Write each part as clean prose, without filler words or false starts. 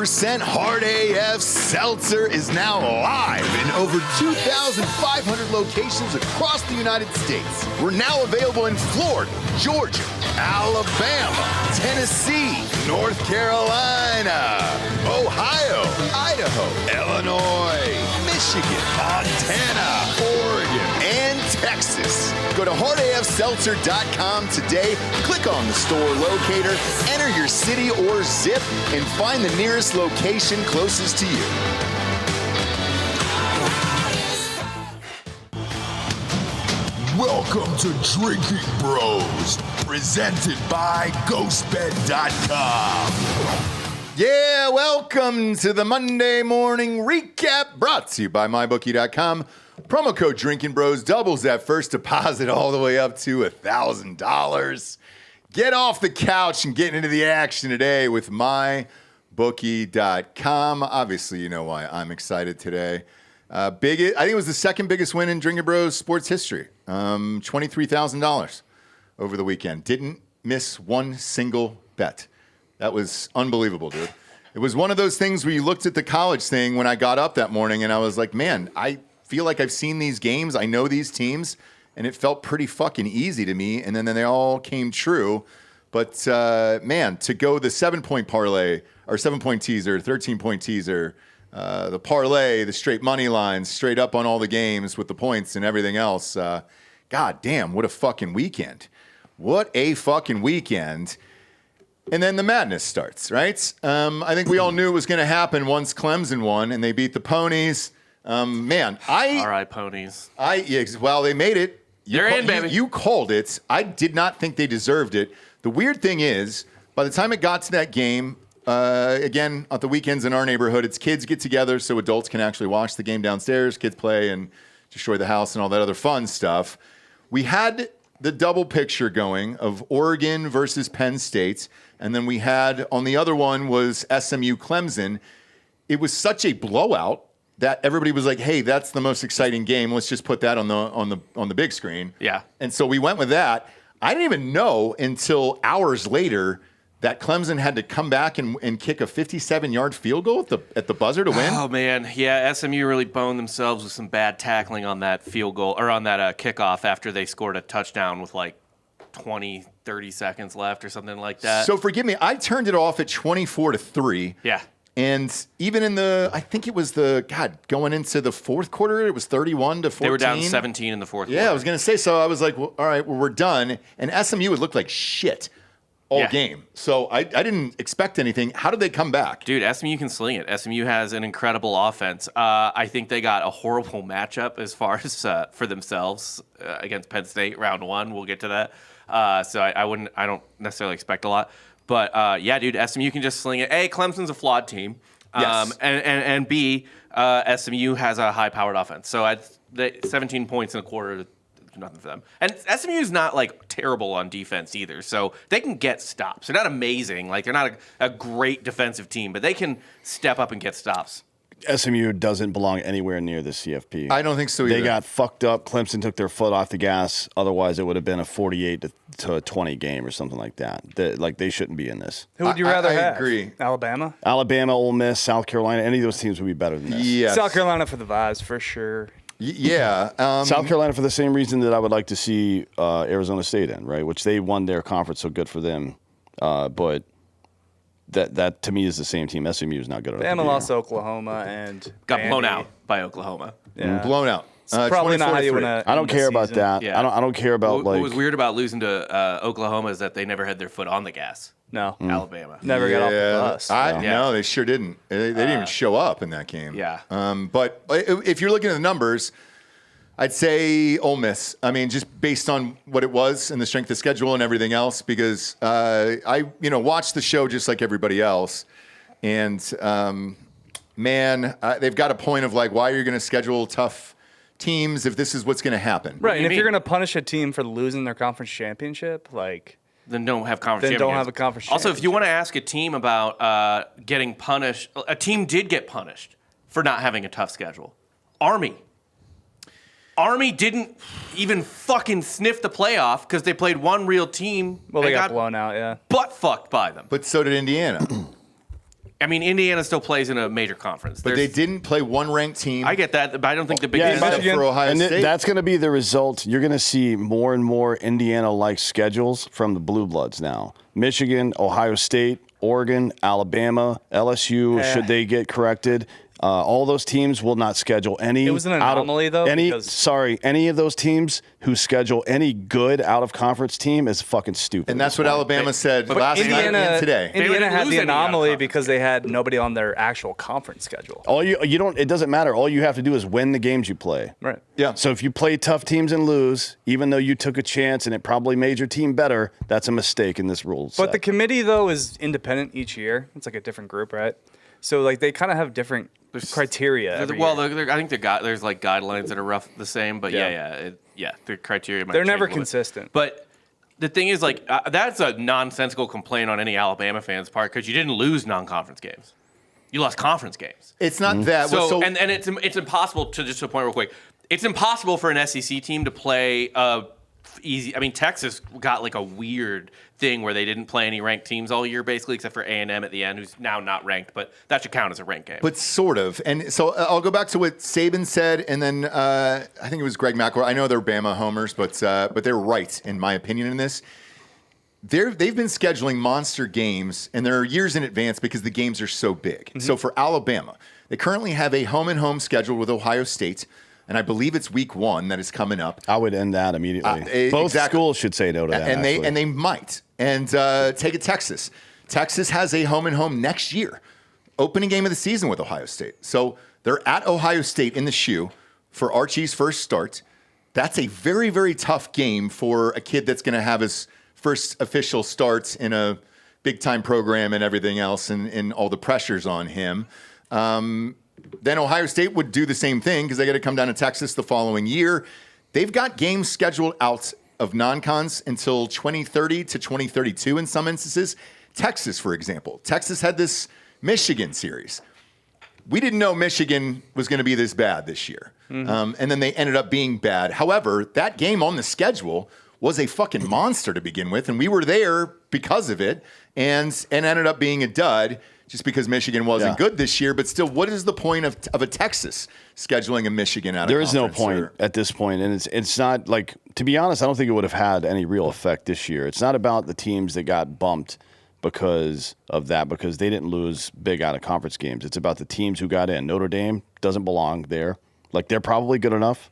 100% Hard AF Seltzer is now live in over 2,500 locations across the United States. We're now available in Florida, Georgia, Alabama, Tennessee, North Carolina, Ohio, Idaho, Illinois, Michigan, Montana, Oregon, and Texas. Go to hardafseltzer.com today, click on the store locator, enter your city or zip, and find the nearest location closest to you. Welcome to Drinking Bros, presented by GhostBed.com. Yeah, welcome to the Monday Morning Recap, brought to you by MyBookie.com. Promo code Drinkin' Bros doubles that first deposit all the way up to $1,000. Get off the couch and get into the action today with MyBookie.com. Obviously, you know why I'm excited today. I think it was the second biggest win in Drinkin' Bros sports history. $23,000 over the weekend. Didn't miss one single bet. That was unbelievable, dude. It was one of those things where you looked at the college thing when I got up that morning and I was like, man, I feel like I've seen these games. I know these teams, and it felt pretty fucking easy to me. And then they all came true. But, man, to go the 7-point parlay or 7-point teaser, 13-point teaser, the parlay, the straight money lines, straight up on all the games with the points and everything else. God damn, what a fucking weekend. What a fucking weekend. And then the madness starts, right? I think we all knew it was going to happen once Clemson won and they beat the Ponies. All right, Ponies. Well, they made it. They're in, baby. You called it. I did not think they deserved it. The weird thing is, by the time it got to that game, again, at the weekends in our neighborhood, it's kids get together so adults can actually watch the game downstairs, kids play and destroy the house and all that other fun stuff. We had the double picture going of Oregon versus Penn State, and then we had, on the other one was SMU Clemson. It was such a blowout that everybody was like, hey, that's the most exciting game. Let's just put that on the big screen. Yeah. And so we went with that. I didn't even know until hours later that Clemson had to come back and kick a 57-yard field goal at the buzzer to win. Oh, man. Yeah, SMU really boned themselves with some bad tackling on that field goal, or on that kickoff after they scored a touchdown with like 20, 30 seconds left or something like that. So forgive me, I turned it off at 24-3. Yeah. And even in I think it was going into the fourth quarter, it was 31-14. They were down 17 in the fourth quarter. Yeah, I was going to say, so I was like, well, all right, well, we're done. And SMU would look like shit all game. So I didn't expect anything. How did they come back? Dude, SMU can sling it. SMU has an incredible offense. I think they got a horrible matchup as far as for themselves against Penn State round one. We'll get to that. So I don't necessarily expect a lot. But, yeah, dude, SMU can just sling it. A, Clemson's a flawed team. Yes. And B, SMU has a high-powered offense. So 17 points in a quarter, nothing for them. And SMU is not, like, terrible on defense either. So they can get stops. They're not amazing. Like, they're not a great defensive team. But they can step up and get stops. SMU doesn't belong anywhere near the CFP. I don't think so either. They got fucked up. Clemson took their foot off the gas. Otherwise, it would have been a 48-20 game or something like that. They shouldn't be in this. Who would you rather have? I agree. Alabama? Alabama, Ole Miss, South Carolina. Any of those teams would be better than this. Yes. South Carolina for the vibes, for sure. Yeah. South Carolina for the same reason that I would like to see Arizona State in, right? Which they won their conference, so good for them. But that to me is the same team. SMU is not good enough. Bama lost to Oklahoma and Got blown out by Oklahoma. Yeah. Blown out. It's probably not how you want to. I don't care about that. Yeah. I don't care about What was weird about losing to Oklahoma is that they never had their foot on the gas. No. Alabama. Never got off the bus. No, they sure didn't. They didn't even show up in that game. Yeah. But if you're looking at the numbers, I'd say Ole Miss. I mean, just based on what it was and the strength of schedule and everything else, because I watched the show just like everybody else. And, they've got a point of like, why are you going to schedule tough teams if this is what's going to happen? Right, and if you're going to punish a team for losing their conference championship, then don't have conference Then don't have a conference Also, if you want to ask a team about getting punished, a team did get punished for not having a tough schedule. Army didn't even fucking sniff the playoff because they played one real team. Well, they got blown out, yeah. Butt fucked by them. But so did Indiana. I mean, Indiana still plays in a major conference. But they didn't play one ranked team. I get that, but I don't think the Big Yeah, Ten. except Michigan, for Ohio and State. that's going to be the result. You're going to see more and more Indiana-like schedules from the Blue Bloods now. Michigan, Ohio State, Oregon, Alabama, LSU, should they get corrected. All those teams will not schedule any. It was an anomaly, though. Any of those teams who schedule any good out-of-conference team is fucking stupid. And that's what Alabama said last night Indiana, and today. Indiana had lose the any out of anomaly conference. because they had nobody on their actual conference schedule. All you don't. It doesn't matter. All you have to do is win the games you play. Right. Yeah. So if you play tough teams and lose, even though you took a chance and it probably made your team better, that's a mistake in this rule set. But the committee, though, is independent each year. It's like a different group, right? So like they kind of have different criteria. Every year. I think there's like guidelines that are rough the same, but the criteria. Might They're change never a little bit. consistent. But the thing is, like, that's a nonsensical complaint on any Alabama fan's part because you didn't lose non-conference games, you lost conference games. It's not that. So and it's impossible to just to a point real quick. It's impossible for an SEC team to play easy. I mean, Texas got like a weird thing where they didn't play any ranked teams all year, basically, except for A&M at the end, who's now not ranked, but that should count as a ranked game. But sort of. And so I'll go back to what Saban said, and then I think it was Greg McElroy. I know they're Bama homers, but they're right, in my opinion, in this. They've been scheduling monster games, and they're years in advance because the games are so big. Mm-hmm. So for Alabama, they currently have a home-and-home schedule with Ohio State, and I believe it's week 1 that is coming up. I would end that immediately. Both exactly. schools should say no to that. And they might. And take it Texas. Texas has a home-and-home next year. Opening game of the season with Ohio State. So they're at Ohio State in the shoe for Archie's first start. That's a very, very tough game for a kid that's going to have his first official starts in a big-time program and everything else and all the pressures on him. Then Ohio State would do the same thing because they got to come down to Texas the following year. They've got games scheduled out of non-cons until 2030 to 2032 in some instances. Texas, for example. Texas had this Michigan series. We didn't know Michigan was going to be this bad this year. Mm-hmm. And then they ended up being bad. However, that game on the schedule was a fucking monster to begin with, and we were there because of it and ended up being a dud. Just because Michigan wasn't good this year, but still, what is the point of a Texas scheduling a Michigan out of conference? There is no point at this point, and it's not like, to be honest, I don't think it would have had any real effect this year. It's not about the teams that got bumped because of that, because they didn't lose big out of conference games. It's about the teams who got in. Notre Dame doesn't belong there. Like, they're probably good enough,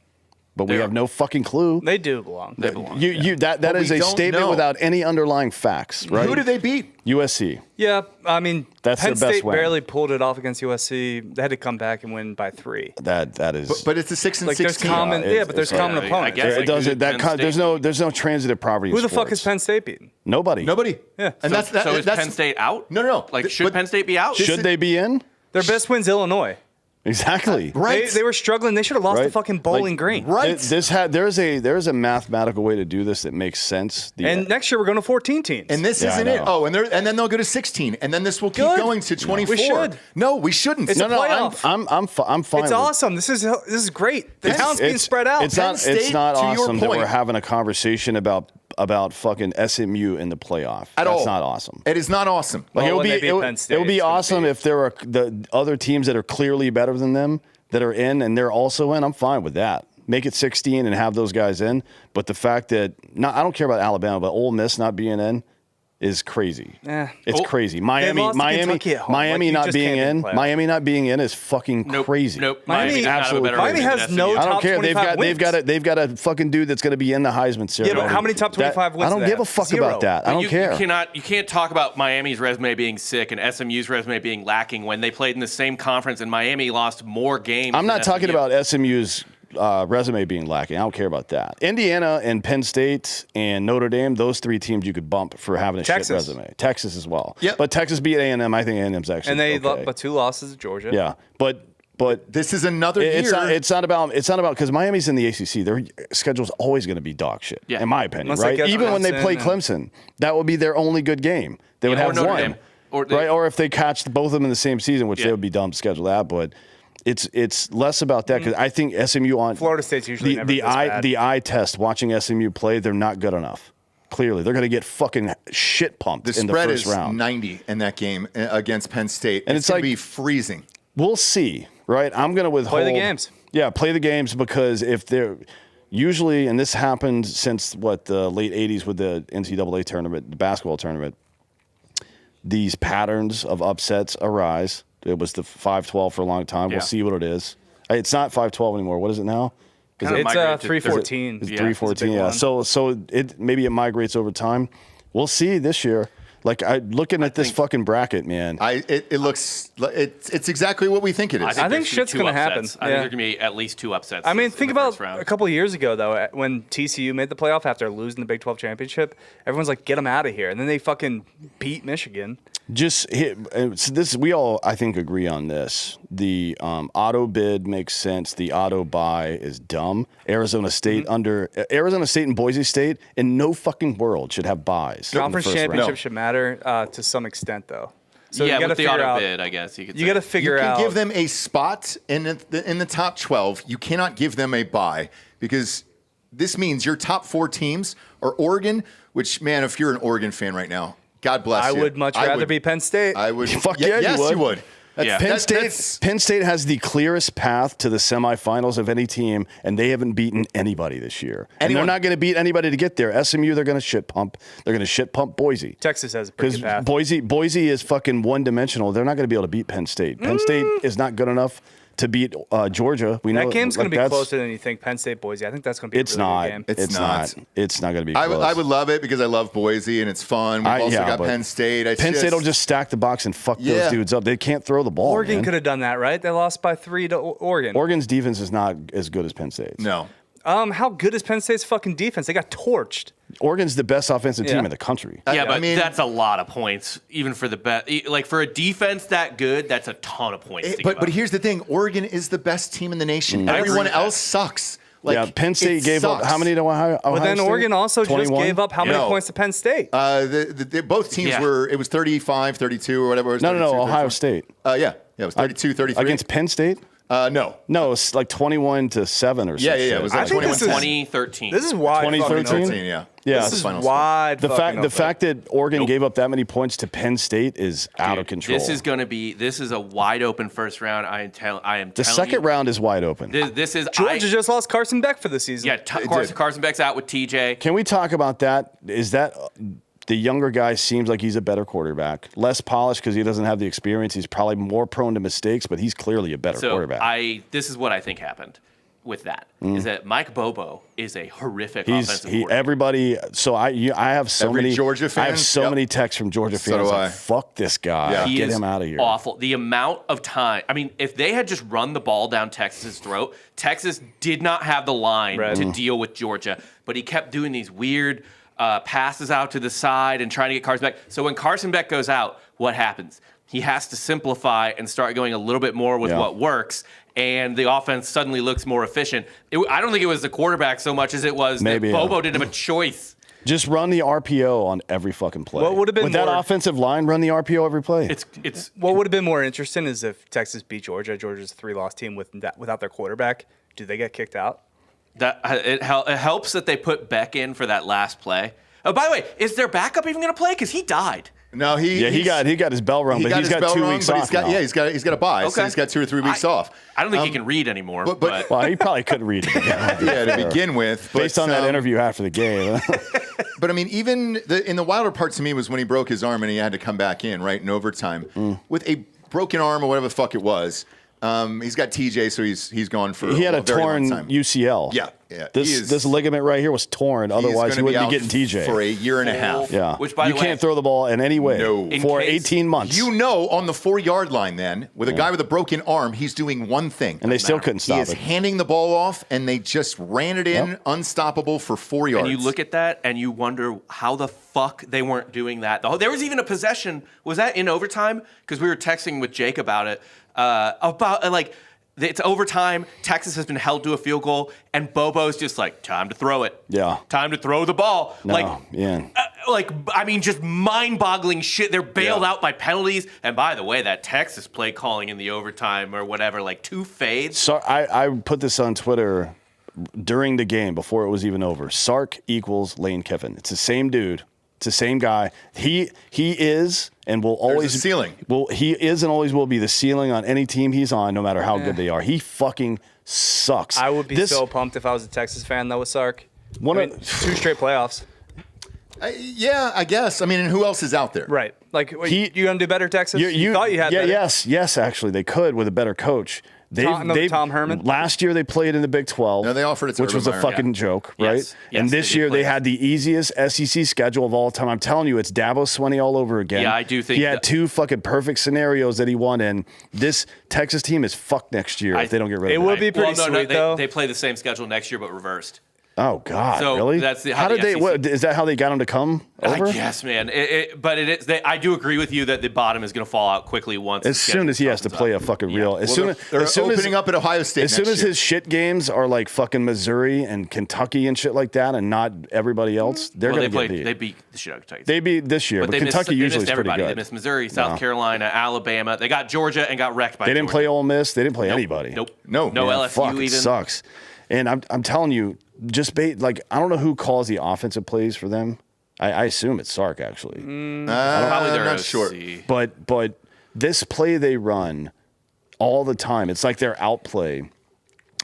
but we have no fucking clue. They do belong. They belong. That is a statement without any underlying facts, right? Who did they beat? USC. Yeah, I mean, That's Penn their best State win. barely pulled it off against USC. They had to come back and win by 3. That is. But it's a 6 and Like, there's 16. common, but there's common I opponents. guess. It doesn't. There's no transitive property. Who in the fuck sports. is Penn State beating? Nobody. Yeah. And So is Penn State out? No. Like, should But Penn State be out? Should they be in? Their best win's Illinois. Exactly. Right. They were struggling. They should have lost Right. to fucking Bowling Like, Green. Right. There's a mathematical way to do this that makes sense. And next year we're going to 14 teams. And this Yeah, isn't I it. know. Oh, and then they'll go to 16, and then this will keep Good. going to 24. We should. No, we shouldn't. It's no, a no, playoff. I'm fine. It's with- awesome. This is great. The town's being spread out. It's Penn not. State, It's not to your awesome that point- we're having a conversation about fucking SMU in the playoff. At all. That's not awesome. It is not awesome. Like, Well, it would when be they beat it would, Penn State, it would be it's gonna awesome be- if there were the other teams that are clearly better than them that are in and they're also in. I'm fine with that. Make it 16 and have those guys in. But the fact that I don't care about Alabama, but Ole Miss not being in is crazy. It's crazy. Miami lost to Kentucky at home. Miami Like, you not just being can't in. make the playoffs. Miami not being in is fucking Nope. crazy. Nope. Miami- Miami's not a absolutely better crazy. team Miami than has no SMU. I don't top care. 25 They've got a fucking dude that's going to be in the Heisman ceremony. but how many top 25 wins I don't do they give a have? fuck Zero. about that. I don't care. You can't talk about Miami's resume being sick and SMU's resume being lacking when they played in the same conference and Miami lost more games. I'm not than talking SMU. about SMU's resume being lacking. I don't care about that. Indiana and Penn State and Notre Dame, those 3 teams you could bump for having a Texas. shit resume. Texas as well. Yep. But Texas beat A&M. I think A&M's actually And they okay. but 2 losses to Georgia. Yeah, but This is another it's year. not about because Miami's in the ACC. Their schedule's always going to be dog shit, Yeah. in my opinion. Unless they Right? get Even when they Clemson play and- Clemson, that would be their only good game. They would Yeah, or have Notre one, Dame. Or right? Or if they catch both of them in the same season, which Yeah. they would be dumb to schedule that, but. It's less about that because I think SMU on Florida State's usually never the this bad. eye test watching SMU play, they're not good enough. Clearly, they're going to get fucking shit pumped The in the spread first is round. 90 in that game against Penn State. And it's it's going like- to be freezing. We'll see, right? I'm going to withhold. Play the games. Yeah, play the games because if they're usually, and this happened since the late 80s with the NCAA tournament, the basketball tournament, these patterns of upsets arise. It was the 5-12 for a long time. Yeah. We'll see what it is. It's not 5-12 anymore. What is it now? Kinda It's migrated to 3-14. It's Yeah, 3-14. it's a big Yeah. one. So maybe it migrates over time. We'll see this year. Like looking at this fucking bracket, man. It looks it's exactly what we think it is. I think there's shit's two gonna happen. upsets. I Yeah. think there can be at least 2 upsets. I mean, in think the about first round. a couple of years ago, though, when TCU made the playoff after losing the Big 12 championship. Everyone's like, get them out of here. And then they fucking beat Michigan. Just hit, so this we all I think agree on this. The auto bid makes sense. The auto buy is dumb. Arizona State Arizona State and Boise State in no fucking world should have buys. in the Conference first round. championship should matter to some extent, though. So yeah, you got to with the figure auto out. bid, I guess you could. You got to say. figure you can out. give them a spot in the top 12. You cannot give them a bye because this means your top 4 teams are Oregon, which, man, if you're an Oregon fan right now, God bless I you. would much rather be Penn State. I would. Fuck yeah, you yes, would. you would. That's- Yeah. Penn State has the clearest path to the semifinals of any team, and they haven't beaten anybody this year. And Anyone. they're not going to beat anybody to get there. SMU, they're going to shit pump. They're going to shit pump Boise. Texas has a pretty Because good path. Boise is fucking one-dimensional. They're not going to be able to beat Penn State. Penn State is not good enough to beat Georgia. We know That game's going to be that's- closer than you think. Penn State, Boise. I think that's going to be It's a really not. good game. It's not. It's not going to be I close. would love it because I love Boise and it's fun. We've also got but Penn State. It's Penn State will just stack the box and fuck Yeah. those dudes up. They can't throw the ball. Oregon man. could have done that, right? They lost by 3 to Oregon. Oregon's defense is not as good as Penn State's. no. How good is Penn State's fucking defense? They got torched. Oregon's the best offensive team Yeah. in the country. Yeah, but I mean- that's a lot of points, even for the best. Like for a defense that good, that's a ton of points. to give But up. here's the thing: Oregon is the best team in the nation. I agree Everyone with that. else sucks. Like, Yeah, Penn State it gave up sucks. how many to Ohio? But then State? Oregon also 21? just gave up how many No. points to Penn State? Both teams Yeah. were. It was 35, 32, or whatever. It was No, 32, Ohio 34. State. Yeah, it was 32, 33 Against Penn State? No. No, it's like 21-7 or something. Yeah. It was I like think 21. this is- 2013. This is wide 2013? fucking open. 13, yeah. Yeah. This is Final score. wide The fucking fact that Oregon gave up that many points to Penn State is out of control. This is a wide open first round. I am telling The second round is wide open. This is Georgia just lost Carson Beck for the season. yeah. did. Carson Beck's out with TJ. Can we talk about that? Is that the younger guy seems like he's a better quarterback, less polished because he doesn't have the experience. He's probably more prone to mistakes, but he's clearly a better So quarterback. this is what I think happened with that is that Mike Bobo is a horrific He's offensive coordinator. everybody. So I have so Every many Georgia I have fans? so Yep. many texts from Georgia So fans. do like, I. fuck this guy. Yeah. He Get is him out of here. Awful. The amount of time. I mean, if they had just run the ball down Texas's throat, Texas did not have the line Right. to deal with Georgia. But he kept doing these weird passes out to the side and trying to get Carson Beck. So when Carson Beck goes out, what happens? He has to simplify and start going a little bit more with Yeah. what works. And the offense suddenly looks more efficient. I don't think it was the quarterback so much as it was Maybe, that yeah. Bobo didn't have a choice. Just run the RPO on every fucking play. What would have been with that more- offensive line? Run the RPO every play. It's What would have been more interesting is if Texas beat Georgia. Georgia's a 3-loss team without their quarterback. Do they get kicked out? That it helps that they put Beck in for that last play. Oh, by the way, is their backup even going to play? Because he died. No, he he's- got his bell rung, but he's got bell 2 rung, weeks but off. he's got now. he's got a bye, so Okay. he's got 2 or 3 weeks off. I don't think he can read anymore. but- Well, he probably couldn't read it. Yeah, to begin with. But, Based on that interview after the game. But I mean, even in the wilder part to me was when he broke his arm and he had to come back in right in overtime with a broken arm or whatever the fuck it was. He's got TJ, so he's gone for He had a very long torn time. UCL. Yeah. This ligament right here was torn. Otherwise, he gonna wouldn't out be getting TJ. for a year and a half. Yeah. Which, by you the way- can't throw the ball in any way No. In for case- 18 months. You know, on the 4-yard line, then with a guy with a broken arm, he's doing one thing, and they still couldn't he stop is it. handing the ball off, and they just ran it in, unstoppable for 4 yards. And you look at that and you wonder how the fuck they weren't doing that. There was even a possession. Was that in overtime? Because we were texting with Jake about it. It's overtime. Texas has been held to a field goal, and Bobo's just like, time to throw it. Yeah. Time to throw the ball. Just mind-boggling shit. They're bailed out by penalties. And by the way, that Texas play calling in the overtime or whatever, like 2 fades. So I put this on Twitter during the game before it was even over. Sark equals Lane Kiffin. It's the same dude. It's the same guy. He is and will always ceiling. Well, he is and always will be the ceiling on any team he's on, no matter how good they are. He fucking sucks. I would be so pumped if I was a Texas fan though with Sark. Two straight playoffs. Yeah, I guess. I mean, and who else is out there? Right. Like, you gonna do better, Texas? You thought you had better. Yes, actually, they could with a better coach. Tom Herman? Last year they played in the Big 12. No, they offered it to which was a fucking joke, right? Yes, and this year they had the easiest SEC schedule of all time. I'm telling you, it's Dabo Swinney all over again. Yeah, I do think he had two fucking perfect scenarios that he won in. This Texas team is fucked next year if they don't get rid of it. It would be pretty sweet, though. They play the same schedule next year, but reversed. Oh God! So really? that's how did they? Is that how they got him to come over? I guess, man. But it is. I do agree with you that the bottom is going to fall out quickly once. As soon as he has to play a fucking real. As soon as opening up at Ohio State. As soon as his shit games are like fucking Missouri and Kentucky and shit like that, and not everybody else, they're going to get beat. They beat the shit out of Kentucky. They beat this year, but Kentucky usually is pretty good. They missed Missouri, South Carolina, Alabama. They got Georgia and got wrecked by. They didn't play Ole Miss. They didn't play anybody. Nope. No LSU fuck, even. It sucks. And I'm telling you. I don't know who calls the offensive plays for them. I assume it's Sark actually. Probably I'm not sure. But this play they run all the time. It's like their outplay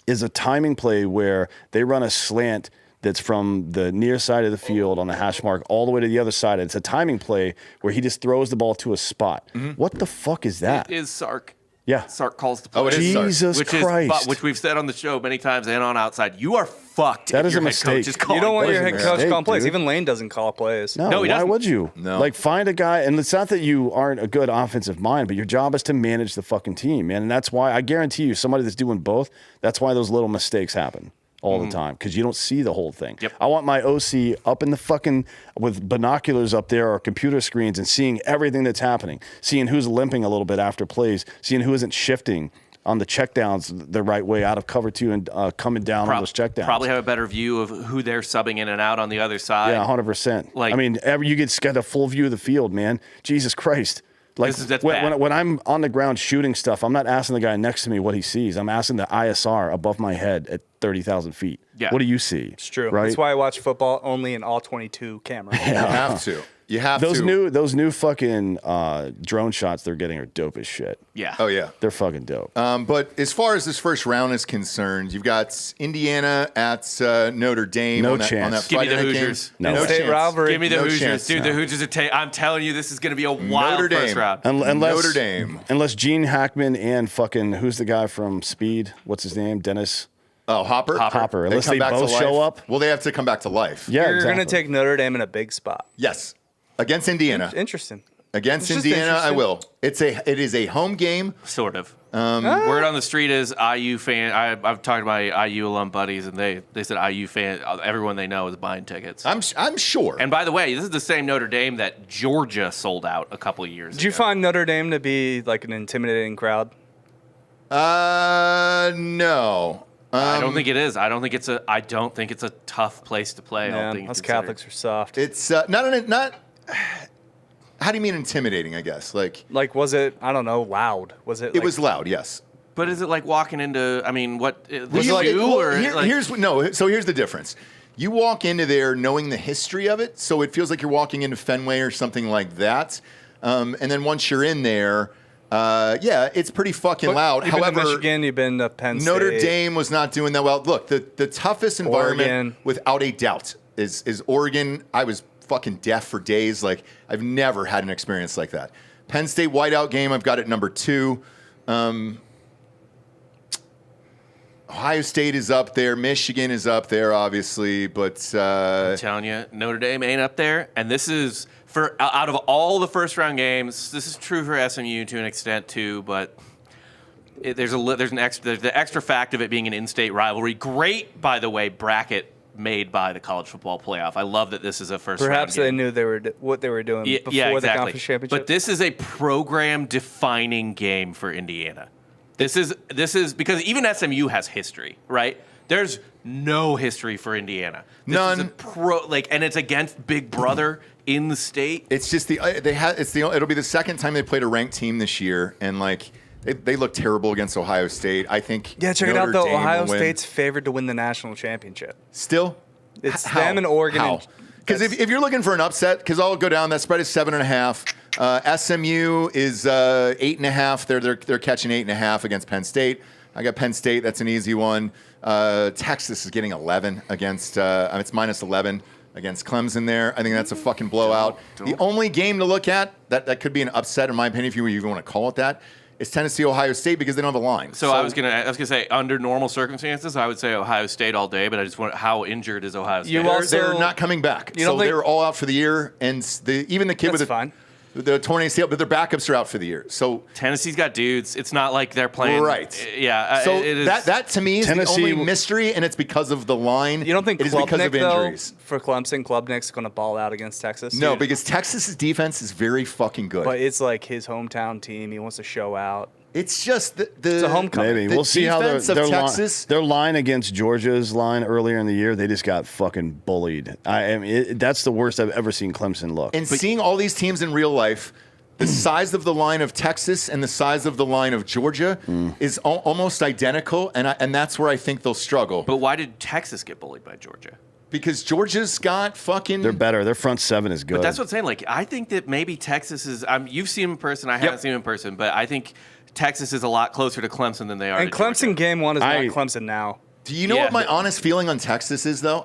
is a timing play where they run a slant that's from the near side of the field on the hash mark all the way to the other side. It's a timing play where he just throws the ball to a spot. What the fuck is that? It is Sark. Yeah. Sark calls the play. Oh, it is Jesus Christ. Which we've said on the show many times and on outside. You are fucked. That is a your head mistake. coach is calling You don't want your plays. head coach calling plays. dude. Even Lane doesn't call plays. No, he why doesn't. would you? No. Like, find a guy, and it's not that you aren't a good offensive mind, but your job is to manage the fucking team, man. And that's why, I guarantee you, somebody that's doing both, that's why those little mistakes happen all the time, because you don't see the whole thing. Yep. I want my OC up in the fucking, with binoculars up there or computer screens and seeing everything that's happening, seeing who's limping a little bit after plays, seeing who isn't shifting on the checkdowns the right way out of cover two and coming down on those checkdowns. Probably have a better view of who they're subbing in and out on the other side. Yeah, 100%. Like- I mean, you get a full view of the field, man. Jesus Christ. Like That's bad. when I'm on the ground shooting stuff, I'm not asking the guy next to me what he sees. I'm asking the ISR above my head at 30 feet. Yeah. What do you see? It's true. Right? That's why I watch football only in all 22 cameras. You have to. You have those to. those new fucking drone shots they're getting are dope as shit. Yeah. Oh yeah. They're fucking dope. But as far as this first round is concerned, you've got Indiana at Notre Dame. No on that, chance. On that Give me Friday the night game. Hoosiers. No State chance. rivalry. Give me the No Hoosiers. chance, Dude, no. the Hoosiers are I'm telling you, this is going to be a wild Notre first Dame. round. Notre Dame. Unless Gene Hackman and fucking, who's the guy from Speed? What's his name? Dennis Oh, Hopper. Hopper. They Unless come they back to both life. show up. Well, they have to come back to life. Yeah, You're exactly. going to take Notre Dame in a big spot. Yes. Against Indiana. Interesting. Against It's just Indiana, I interesting. will. It is a home game. Sort of. Word on the street is IU fan. I've talked to my IU alum buddies, and they said IU fan. Everyone they know is buying tickets. I'm sure. And by the way, this is the same Notre Dame that Georgia sold out a couple of years ago. Did you find Notre Dame to be like an intimidating crowd? No. I don't think it is. I don't think it's a tough place to play. I don't think us it's considered. Catholics are soft. It's not. How do you mean intimidating? I guess like Was it? I don't know. Loud? Was it? it was loud. Yes. But is it like walking into? I mean, what was Well, it like, you well, or here's the difference. You walk into there knowing the history of it, so it feels like you're walking into Fenway or something like that. And then once you're in there, it's pretty fucking loud. You've been However, to Michigan, you've been to Penn State. Notre Dame was not doing that well. Look, the toughest environment, Oregon. without a doubt, is Oregon. I was fucking deaf for days. Like, I've never had an experience like that. Penn State whiteout game, I've got it number 2. Ohio State is up there. Michigan is up there, obviously. But I'm telling you, Notre Dame ain't up there. And this is for out of all the first round games. This is true for SMU to an extent too, but. There's the extra fact of it being an in-state rivalry. Great, by the way, bracket made by the College Football Playoff. I love that this is a first round Perhaps they game. knew what they were doing before the conference championship. But this is a program-defining game for Indiana. This is because even SMU has history, right? There's no history for Indiana. None. Is and it's against Big Brother in the state. it's just it'll be the second time they played a ranked team this year, and They look terrible against Ohio State. I think. Yeah, check it Notre out though. Dame Ohio will win. State's favored to win the national championship. Still. It's How? them and Oregon. How? Because if you're looking for an upset, because I'll go down. That spread is 7.5. SMU is 8.5. They're catching 8.5 against Penn State. I got Penn State. That's an easy one. Texas is getting 11 against. It's minus 11 against Clemson. There, I think that's a fucking blowout. The only game to look at that could be an upset, in my opinion, if you even want to call it that, is Tennessee Ohio State because they don't have a line. So I was gonna say under normal circumstances, I would say Ohio State all day. But I just want how injured is Ohio State? They're not coming back. So they're all out for the year, and even the kid with the torn ACL, but their backups are out for the year. So Tennessee's got dudes. It's not like they're playing. Right. Yeah. So it is. that to me is Tennessee, the only mystery, and it's because of the line. You don't think it is because of injuries? For Clemson, Klubnik's going to ball out against Texas? No, because Texas's defense is very fucking good. But it's like his hometown team. He wants to show out. It's just it's a homecoming. Maybe The we'll see how Texas, their line against Georgia's line earlier in the year. They just got fucking bullied. I mean, that's the worst I've ever seen Clemson look. And seeing all these teams in real life, the size of the line of Texas and the size of the line of Georgia is almost identical, and that's where I think they'll struggle. But why did Texas get bullied by Georgia? Because Georgia's got fucking. They're better. Their front seven is good. But that's what I'm saying. Like, I think that maybe Texas is. You've seen him in person. I haven't seen him in person, but I think Texas is a lot closer to Clemson than they are. And to Clemson Georgia. game one is not Clemson now. Do you know what my honest feeling on Texas is, though?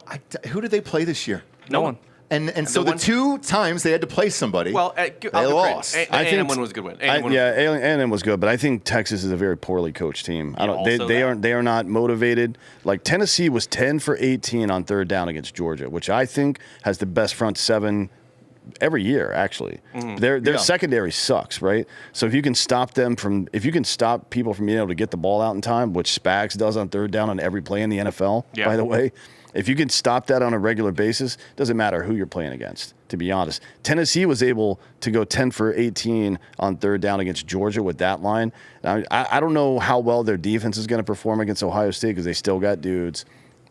Who did they play this year? No one. And so the two times they had to play somebody, Well, they lost. A&M one was a good win. A&M was good, but I think Texas is a very poorly coached team. They are not motivated. Like Tennessee was 10 for 18 on third down against Georgia, which I think has the best front seven every year. Actually, their secondary sucks, right? So if you can stop people from being able to get the ball out in time, which Spags does on third down on every play in the NFL, by the way. If you can stop that on a regular basis, doesn't matter who you're playing against, to be honest. Tennessee was able to go 10 for 18 on third down against Georgia with that line. I don't know how well their defense is going to perform against Ohio State because they still got dudes.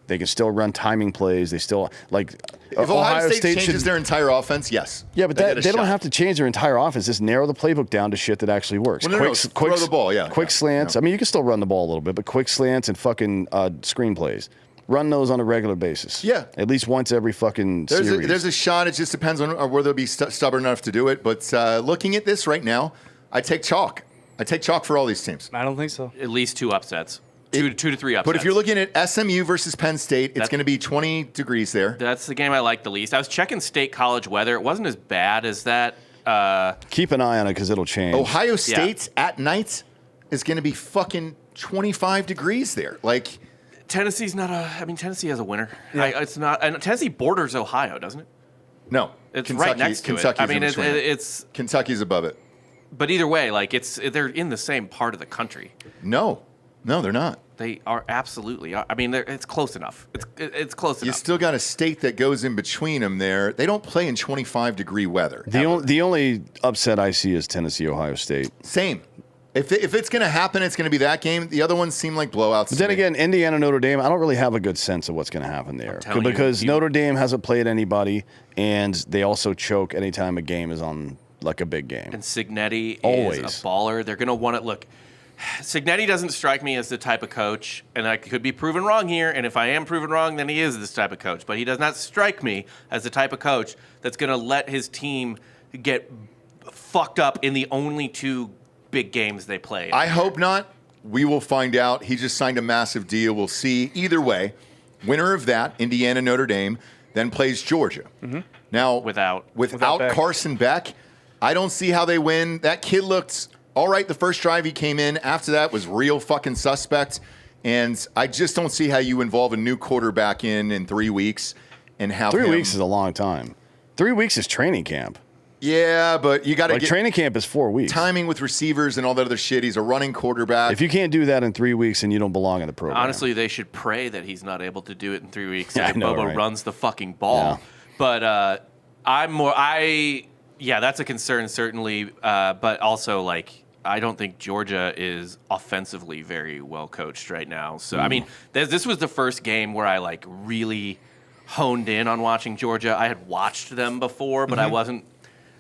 They can still run timing plays. They still, like, if Ohio State changes their entire offense, yes. Yeah, but they don't have to change their entire offense. Just narrow the playbook down to shit that actually works. Well, throw the ball, quick slants. I mean, you can still run the ball a little bit, but quick slants and fucking screen plays. Run those on a regular basis. Yeah. At least once every fucking series. There's a shot. It just depends on whether they'll be stubborn enough to do it. But looking at this right now, I take chalk. I take chalk for all these teams. I don't think so. At least two upsets. Two to three upsets. But if you're looking at SMU versus Penn State, it's going to be 20 degrees there. That's the game I like the least. I was checking state college weather. It wasn't as bad as that. Keep an eye on it because it'll change. Ohio State at night is going to be fucking 25 degrees there. Like... Tennessee's not Tennessee has a winner. Yeah. It's not, and Tennessee borders Ohio, doesn't it? No, it's right next to it. I mean, it's Kentucky's above it. But either way, like they're in the same part of the country. No, they're not. They are absolutely. I mean, it's close enough. It's close enough. You still got a state that goes in between them there. They don't play in 25-degree weather. The only upset I see is Tennessee, Ohio State. Same. If it's going to happen, it's going to be that game. The other ones seem like blowouts. But then again, Indiana, Notre Dame, I don't really have a good sense of what's going to happen there. Because Notre Dame hasn't played anybody, and they also choke anytime a game is on like a big game. And Cignetti is a baller. They're going to want it. Look, Cignetti doesn't strike me as the type of coach, and I could be proven wrong here, and if I am proven wrong, then he is this type of coach. But he does not strike me as the type of coach that's going to let his team get fucked up in the only two big games they played. I hope not. We will find out. He just signed a massive deal. We'll see. Either way, winner of that, Indiana, Notre Dame, then plays Georgia. Mm-hmm. Now, without Carson Beck, I don't see how they win. That kid looked all right the first drive he came in. After that was real fucking suspect. And I just don't see how you involve a new quarterback in 3 weeks and have 3 weeks is a long time. 3 weeks is training camp. Yeah, but you got to get training camp is 4 weeks. Timing with receivers and all that other shit. He's a running quarterback. If you can't do that in 3 weeks, then you don't belong in the program. Honestly, they should pray that he's not able to do it in 3 weeks. Yeah, So Bubba runs the fucking ball. Yeah. But that's a concern certainly. But also, like, I don't think Georgia is offensively very well coached right now. So I mean, this was the first game where I like really honed in on watching Georgia. I had watched them before, but I wasn't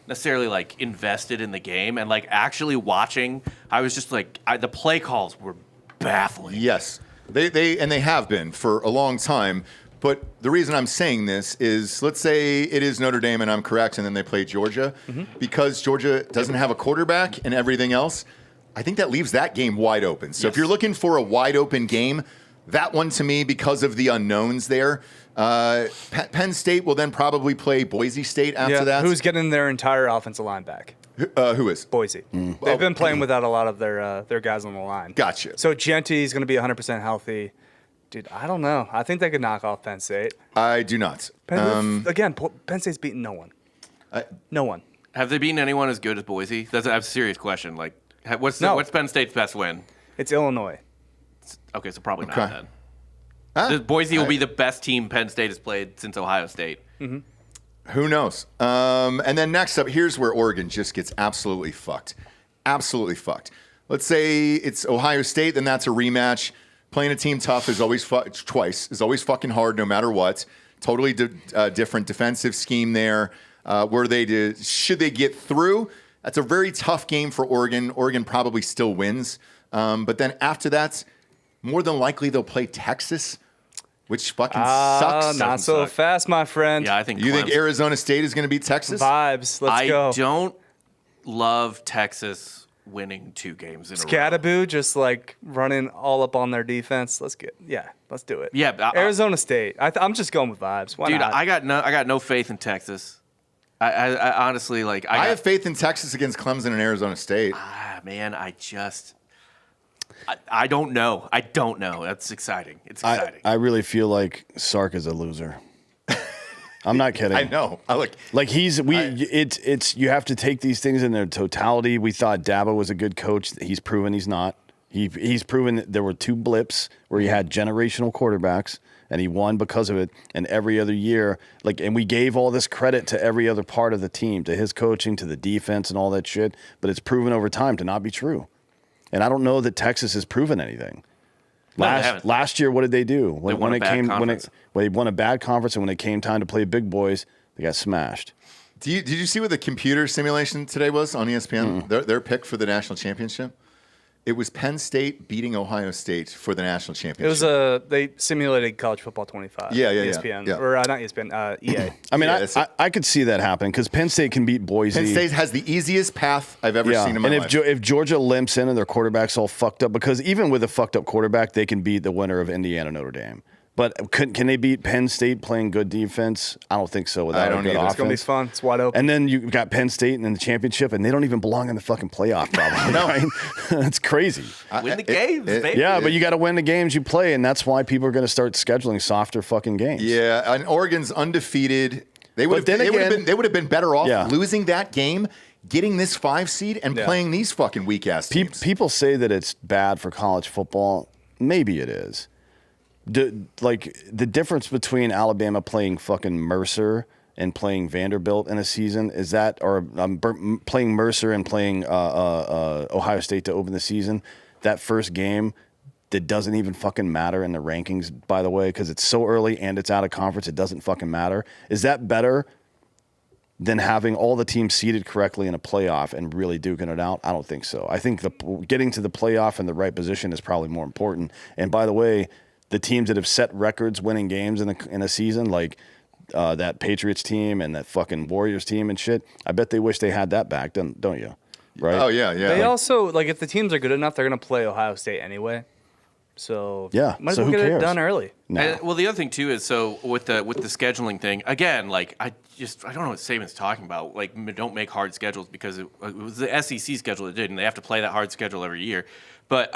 necessarily like invested in the game, and like actually watching, I was just like the play calls were baffling. Yes, they have been for a long time. But the reason I'm saying this is, let's say it is Notre Dame and I'm correct, and then they play Georgia. Because Georgia doesn't have a quarterback and everything else, I think that leaves that game wide open. So if you're looking for a wide open game, that one to me, because of the unknowns there, Penn State will then probably play Boise State after that. Who's getting their entire offensive line back? Who is? Boise. They've been playing without a lot of their guys on the line. Gotcha. So Genti's going to be 100% healthy. Dude, I don't know. I think they could knock off Penn State. I do not. Again, Penn State's beaten no one. No one. Have they beaten anyone as good as Boise? That's a serious question. Like, what's Penn State's best win? It's Illinois. Okay, so probably not Okay. then. Boise will be the best team Penn State has played since Ohio State. Who knows? And then next up, here's where Oregon just gets absolutely fucked. Absolutely fucked. Let's say it's Ohio State, then that's a rematch. Playing a team tough is always is always fucking hard, no matter what. Totally different defensive scheme there. Should they get through? That's a very tough game for Oregon. Oregon probably still wins, but then after that, more than likely they'll play Texas, which fucking sucks. Not so fast, my friend. Yeah, I think You think Arizona State is going to beat Texas? Vibes. Let's go. I don't love Texas winning 2 games in a row. Scatterboo just like running all up on their defense. Let's do it. Yeah, Arizona State. I'm just going with vibes. Why dude, not? I got no faith in Texas. I honestly like. I have faith in Texas against Clemson and Arizona State. Man, I don't know. I don't know. That's exciting. It's exciting. I really feel like Sark is a loser. I'm not kidding. I know. You have to take these things in their totality. We thought Dabo was a good coach. He's proven he's not. He's proven that there were 2 blips where he had generational quarterbacks and he won because of it. And every other year, and we gave all this credit to every other part of the team, to his coaching, to the defense and all that shit. But it's proven over time to not be true. And I don't know that Texas has proven anything. Last year, what did they do? They won a bad conference. They won a bad conference, and when it came time to play big boys, they got smashed. Did you see what the computer simulation today was on ESPN? Their pick for the national championship? It was Penn State beating Ohio State for the national championship. It was they simulated college football 25. Yeah. ESPN Yeah. or not ESPN, EA. I mean, Yeah, I could see that happening because Penn State can beat Boise. Penn State has the easiest path I've ever seen in my life. And if Georgia limps in and their quarterback's all fucked up, because even with a fucked up quarterback, they can beat the winner of Indiana Notre Dame. But can they beat Penn State playing good defense? I don't think so. Without a good offense. It's gonna be fun. It's wide open. And then you got Penn State in the championship, and they don't even belong in the fucking playoff. Probably. No. Right? It's crazy. Win the games, baby. Yeah, but you got to win the games you play, and that's why people are going to start scheduling softer fucking games. Yeah, and Oregon's undefeated. They would have been better off losing that game, getting this 5 seed, and playing these fucking weak ass teams. People say that it's bad for college football. Maybe it is. The difference between Alabama playing fucking Mercer and playing Vanderbilt in a season is that, or playing Mercer and playing Ohio State to open the season. That first game, that doesn't even fucking matter in the rankings, by the way, because it's so early and it's out of conference. It doesn't fucking matter. Is that better than having all the teams seated correctly in a playoff and really duking it out? I don't think so. I think getting to the playoff in the right position is probably more important. And by the way, the teams that have set records winning games in a season, like that Patriots team and that fucking Warriors team and shit, I bet they wish they had that back, don't you? Right? Oh, yeah. They also, if the teams are good enough, they're going to play Ohio State anyway. So, might as well who get it cares? done early. No. And, well, the other thing, too, is with the scheduling thing, again, I don't know what Saban's talking about. Don't make hard schedules because it was the SEC schedule that did, and they have to play that hard schedule every year. But,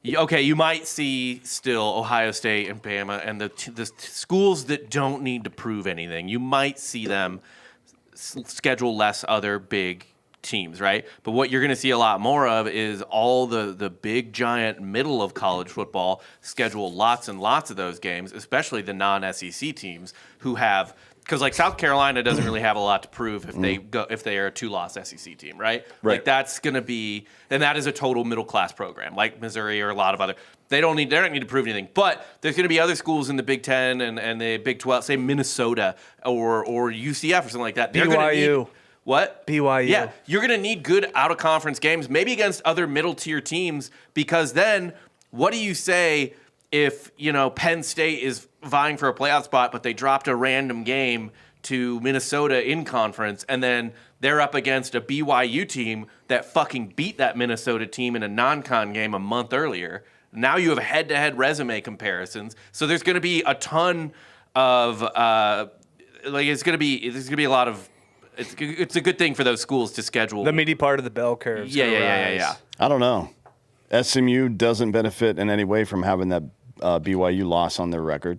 okay, you might see still Ohio State and Bama and the schools that don't need to prove anything. You might see them schedule less other big teams, right? But what you're going to see a lot more of is all the big, giant middle of college football schedule lots and lots of those games, especially the non-SEC teams who have – because South Carolina doesn't really have a lot to prove if they are a 2-loss SEC team, right? That's going to be – and that is a total middle-class program, like Missouri or a lot of other – they don't need to prove anything. But there's going to be other schools in the Big Ten and the Big 12, say Minnesota or UCF or something like that. They're BYU. What? BYU. Yeah, you're going to need good out-of-conference games, maybe against other middle-tier teams, because then what do you say if, Penn State is vying for a playoff spot, but they dropped a random game to Minnesota in conference, and then they're up against a BYU team that fucking beat that Minnesota team in a non-con game a month earlier? Now you have head-to-head resume comparisons. So there's going to be a ton of there's going to be a lot of. It's a good thing for those schools to schedule The meaty part of the bell curve. Yeah. I don't know. SMU doesn't benefit in any way from having that BYU loss on their record,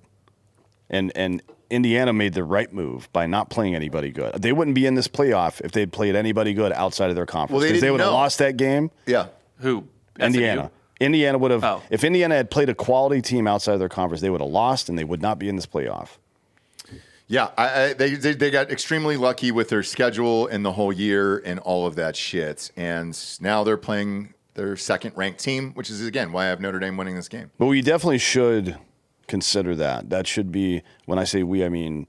and Indiana made the right move by not playing anybody good. They wouldn't be in this playoff if they'd played anybody good outside of their conference. Well, they would have lost that game. Yeah. Who? Indiana. SMU? Indiana would have. Oh. If Indiana had played a quality team outside of their conference, they would have lost, and they would not be in this playoff. Yeah, they got extremely lucky with their schedule and the whole year and all of that shit. And now they're playing their second-ranked team, which is, again, why I have Notre Dame winning this game. But we definitely should consider that. That should be, when I say we, I mean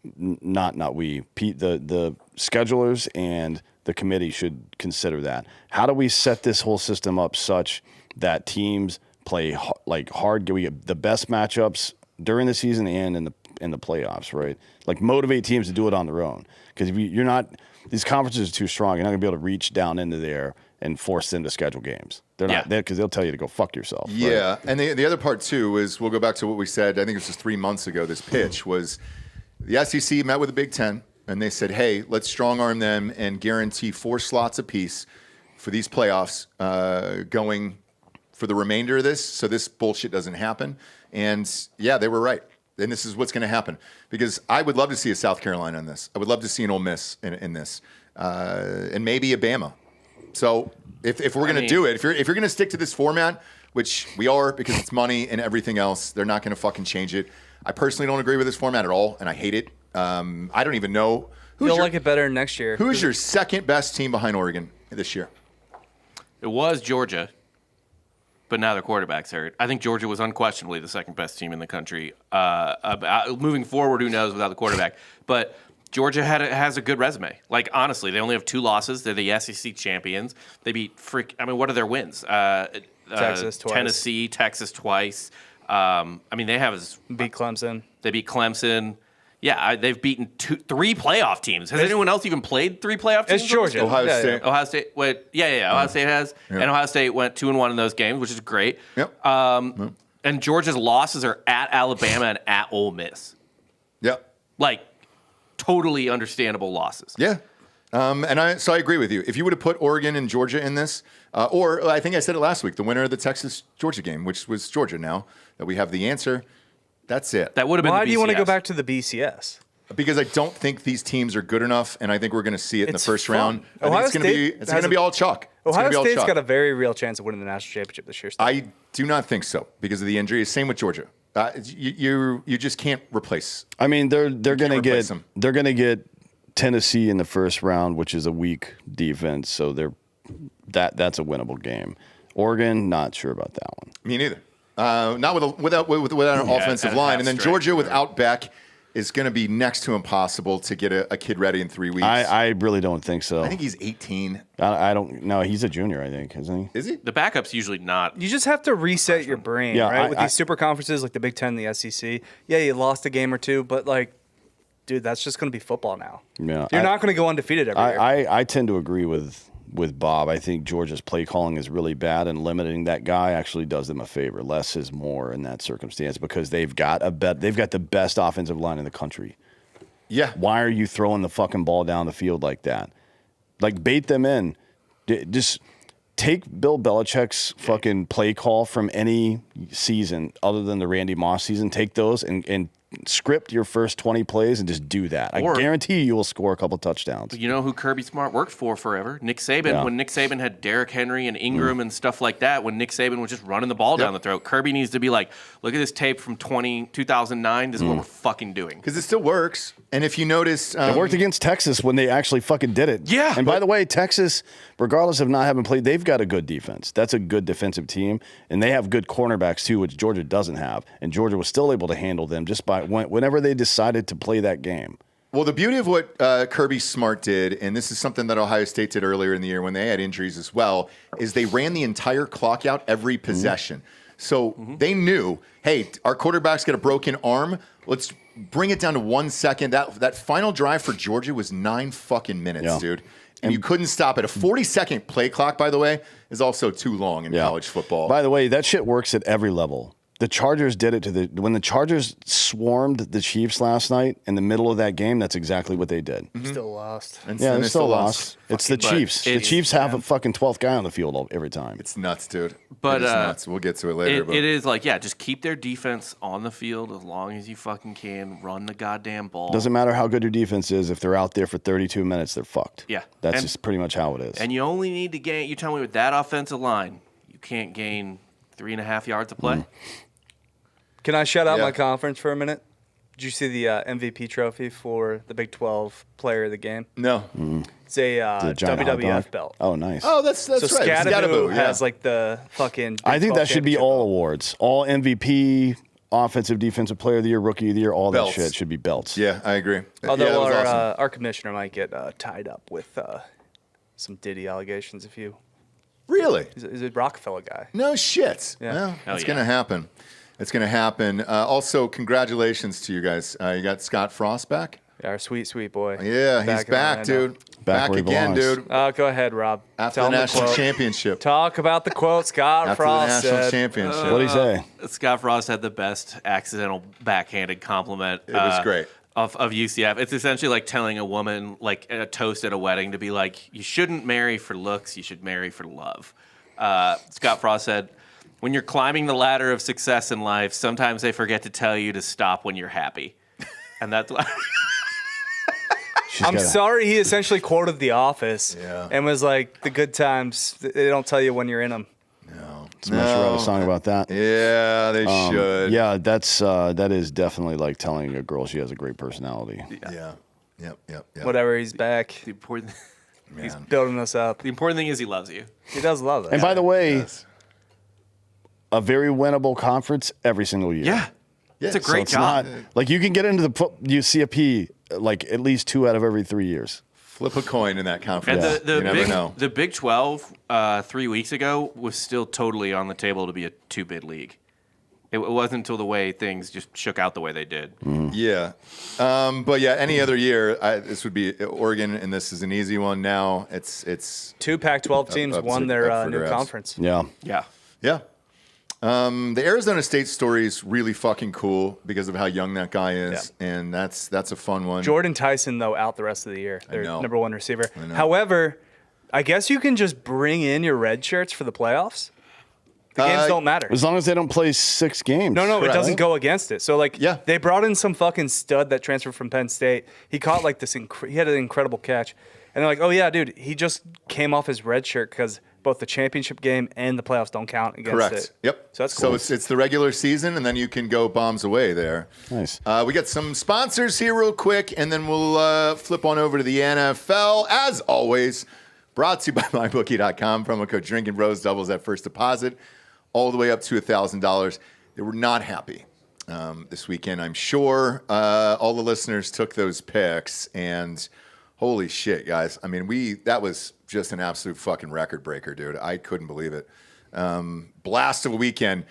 not we. Pete, the schedulers and the committee should consider that. How do we set this whole system up such that teams play hard? We get the best matchups during the season and in the playoffs, right? Like motivate teams to do it on their own. Because if you're not, these conferences are too strong. You're not gonna be able to reach down into there and force them to schedule games. They're not there because they'll tell you to go fuck yourself. Yeah, right? and the other part too is we'll go back to what we said. I think it was just 3 months ago. This pitch was the SEC met with the Big Ten and they said, "Hey, let's strong arm them and guarantee 4 slots apiece for these playoffs going for the remainder of this, so this bullshit doesn't happen." And yeah, they were right. And this is what's going to happen. Because I would love to see a South Carolina in this. I would love to see an Ole Miss in this. And maybe a Bama. So if we're going to do it, if you're going to stick to this format, which we are because it's money and everything else, they're not going to fucking change it. I personally don't agree with this format at all, and I hate it. I don't even know. You'll like it better next year. Who's your second best team behind Oregon this year? It was Georgia, but now their quarterback's hurt. I think Georgia was unquestionably the second best team in the country. Moving forward, who knows without the quarterback? But Georgia has a good resume. Like, honestly, they only have 2 losses. They're the SEC champions. They beat what are their wins? Texas twice. Tennessee, Texas twice. They beat Clemson. They beat Clemson. Yeah, they've beaten 3 playoff teams. Has anyone else even played 3 playoff teams? It's Georgia. Ohio State. Ohio State. Ohio State has, and Ohio State went 2-1 in those games, which is great. Yep. And Georgia's losses are at Alabama and at Ole Miss. Yep. Like, totally understandable losses. Yeah. So I agree with you. If you would have put Oregon and Georgia in this, or I think I said it last week, the winner of the Texas-Georgia game, which was Georgia now, that we have the answer, that's it. That would have been Why the do you want to go BCS. back to the BCS? Because I don't think these teams are good enough, and I think we're going to see it in the It's first fun. round. I think Ohio it's going to be State it's going to be all chalk. It's Ohio gonna be all State's chalk. got a very real chance of winning the national championship this year. I do not think so because of the injuries. Same with Georgia. You just can't replace. I mean, they're going to replace get them. they're going to get Tennessee in the first round, which is a weak defense. So that's a winnable game. Oregon, not sure about that one. Me neither. Not without an offensive and line, half and then strength, Georgia without Beck is going to be next to impossible to get a kid ready in 3 weeks. I really don't think so. I think he's 18. I don't know. He's a junior, I think, isn't he? Is he? The backup's usually not. You just have to reset your brain, Yeah, right? With these super conferences like the Big Ten and the SEC. Yeah, you lost a game or two, but dude, that's just going to be football now. Yeah, You're not going to go undefeated every year. I tend to agree with Bob. I think Georgia's play calling is really bad, and limiting that guy actually does them a favor. Less is more in that circumstance because they've got the best offensive line in the country. Yeah. Why are you throwing the fucking ball down the field like that? Like, bait them in. Just take Bill Belichick's fucking play call from any season other than the Randy Moss season. Take those and script your first 20 plays and just do that. I guarantee you will score a couple touchdowns. You know who Kirby Smart worked for forever? Nick Saban. Yeah. When Nick Saban had Derrick Henry and Ingram and stuff like that, when Nick Saban was just running the ball down the throat, Kirby needs to be like, look at this tape from 2009. This is what we're fucking doing. Because it still works. And if you notice... It worked against Texas when they actually fucking did it. Yeah. And by the way, Texas, regardless of not having played, they've got a good defense. That's a good defensive team. And they have good cornerbacks too, which Georgia doesn't have. And Georgia was still able to handle them just by whenever they decided to play that game. Well, the beauty of what Kirby Smart did, and this is something that Ohio State did earlier in the year when they had injuries as well, is they ran the entire clock out every possession. So they knew, hey, our quarterback's got a broken arm. Let's bring it down to 1 second. That final drive for Georgia was 9 fucking minutes, dude. And you couldn't stop it. A 40-second play clock, by the way, is also too long in college football. By the way, that shit works at every level. The Chargers did it when the Chargers swarmed the Chiefs last night in the middle of that game. That's exactly what they did. Still lost. And Yeah, and they still lost. It's the Chiefs. The Chiefs have a fucking 12th guy on the field every time. It's nuts, dude. But it is nuts. We'll get to it later. It is like, just keep their defense on the field as long as you fucking can. Run the goddamn ball. Doesn't matter how good your defense is. If they're out there for 32 minutes, they're fucked. Yeah. That's just pretty much how it is. And you only need to gain. You tell me with that offensive line, you can't gain 3.5 yards of play. Can I shout out my conference for a minute? Did you see the MVP trophy for the Big 12 Player of the Game? No. It's a The giant hot WWF dog. belt. Oh, nice. Oh, that's So right. Scattaboo Scattaboo, has like the fucking. Big I think 12 that should be championship all belt. awards. All MVP, Offensive, Defensive Player of the Year, Rookie of the Year, all Belts. that shit should be belts. Yeah, I agree. Although yeah, that was awesome. our commissioner might get tied up with some Diddy allegations. If you, Really? he's a Rockefeller guy. No shit. Yeah. Well, Hell it's yeah. going to happen. It's going to happen. Also, congratulations to you guys. You got Scott Frost back? Yeah, our sweet boy. Yeah, he's in back, Orlando. dude. Back where he again, belongs. dude. Go ahead, Rob. After Tell the him national quote. championship. Talk about the quote Scott After Frost the national said. championship. What'd he say? Scott Frost had the best accidental backhanded compliment. It was great. Of UCF. It's essentially like telling a woman, like a toast at a wedding, to be like, you shouldn't marry for looks, you should marry for love. Scott Frost said, when you're climbing the ladder of success in life, sometimes they forget to tell you to stop when you're happy. And that's why. I'm sorry he essentially quoted The Office Yeah. and was like, the good times, they don't tell you when you're in them. Somebody should write a song about that. Yeah, they should. Yeah, that is definitely like telling a girl she has a great personality. Yeah. Yep. Whatever, he's back. The important, He's Man. building us up. the important thing is he loves you. He does love us. And by the way, Yes. a very winnable conference every single year. Yeah. It's a so great It's job. not like you can get into the UCFP like at least 2 out of every 3 years. Flip a coin in that And conference. the You never big know. the Big 12 3 weeks ago was still totally on the table to be a 2-bid league. It wasn't until the way things just shook out the way they did. Yeah. But yeah, any other year, this would be Oregon, and this is an easy one now. It's 2 Pac-12 teams up won for their new grabs. conference. Yeah. Yeah. Yeah. The Arizona State story is really fucking cool because of how young that guy is, and that's a fun one. Jordan Tyson, though, out the rest of the year. Their know. number 1 receiver. know. However, I guess you can just bring in your red shirts for the playoffs. The games don't matter. As long as they don't play 6 games. No, it Correct. doesn't go against it. So, like, Yeah. they brought in some fucking stud that transferred from Penn State. He caught, like, this, he had an incredible catch. And they're like, oh, yeah, dude, he just came off his red shirt because both the championship game and the playoffs don't count against Correct. it. Yep. So that's cool. So it's the regular season, and then you can go bombs away there. Nice. We got some sponsors here real quick, and then we'll flip on over to the NFL. As always, brought to you by MyBookie.com. Promo code Drinkin' Bros doubles that first deposit all the way up to $1,000. They were not happy this weekend, I'm sure. All the listeners took those picks, and holy shit, guys. I mean, that was just an absolute fucking record breaker, dude. I couldn't believe it. Blast of a weekend.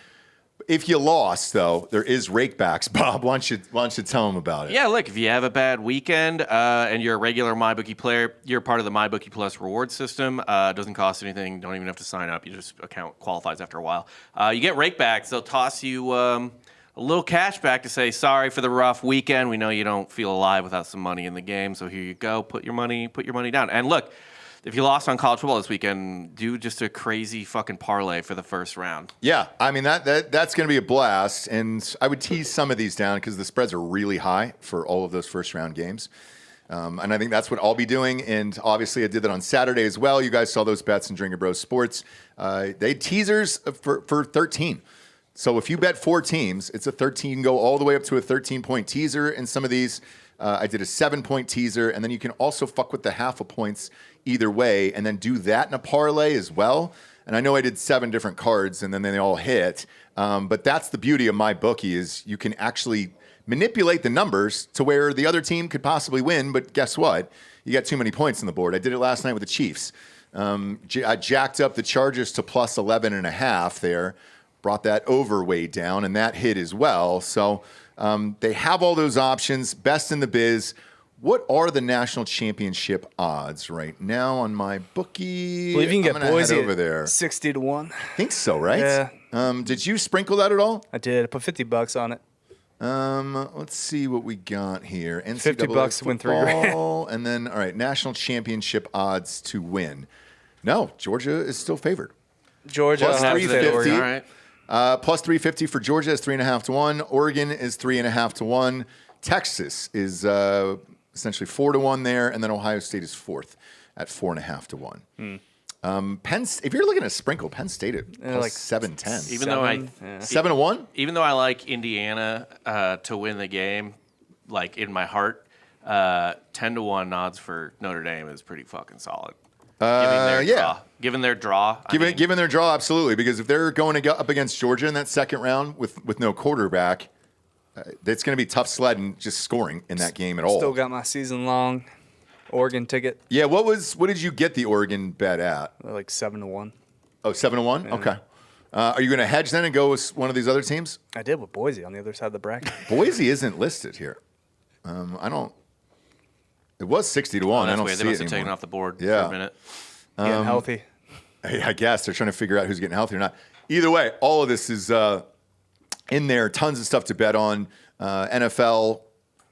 If you lost, though, there is rakebacks. Bob, why don't you tell them about it? Yeah, look, if you have a bad weekend and you're a regular MyBookie player, you're part of the MyBookie Plus reward system. It doesn't cost anything. Don't even have to sign up. You just account qualifies after a while. You get rakebacks. They'll toss you a little cash back to say, sorry for the rough weekend. We know you don't feel alive without some money in the game, so here you go. Put your money down. And look, if you lost on college football this weekend, do just a crazy fucking parlay for the first round. Yeah, I mean, that's going to be a blast. And I would tease some of these down because the spreads are really high for all of those first-round games. And I think that's what I'll be doing. And obviously, I did that on Saturday as well. You guys saw those bets in Drinkin' Bros Sports. They had teasers for 13. So if you bet 4 teams, it's a 13. You can go all the way up to a 13-point teaser. And some of these, I did a 7-point teaser. And then you can also fuck with the half a points either way, and then do that in a parlay as well. And I know I did 7 different cards, and then they all hit. But that's the beauty of my bookie is you can actually manipulate the numbers to where the other team could possibly win. But guess what? You got too many points on the board. I did it last night with the Chiefs. I jacked up the Chargers to plus 11.5 there, brought that over way down, and that hit as well. So they have all those options. Best in the biz. What are the national championship odds right now on my bookie? I believe you can get Boise over there. 60-1. I think so, right? Yeah. Did you sprinkle that at all? I did. I put $50 on it. Let's see what we got here. NCAA $50 to win football, $3,000. And then, all right, national championship odds to win. No, Georgia is still favored. Georgia Plus has 350. All right. Plus 350 for Georgia is 3.5 to 1. Oregon is 3.5 to 1. Texas is essentially 4 to 1 there, and then Ohio State is fourth at 4.5 to 1. If you're looking at a sprinkle, Penn State at plus like 710. Even though 7 to 1. Even though I like Indiana to win the game, like in my heart, 10 to 1 odds for Notre Dame is pretty fucking solid. Given their draw. Given their draw, absolutely. Because if they're going to go up against Georgia in that second round with no quarterback, it's going to be tough sledding just scoring in that game at all. Still got my season-long Oregon ticket. Yeah, what did you get the Oregon bet at? Like 7-1. Oh, 7 to 1? Yeah. Okay. Are you going to hedge then and go with one of these other teams? I did with Boise on the other side of the bracket. Boise isn't listed here. It was 60 to 1. I don't weird. see They it must have anymore. taken off the board Yeah. for a minute. Getting healthy. I guess they're trying to figure out who's getting healthy or not. Either way, all of this is in there. Tons of stuff to bet on. NFL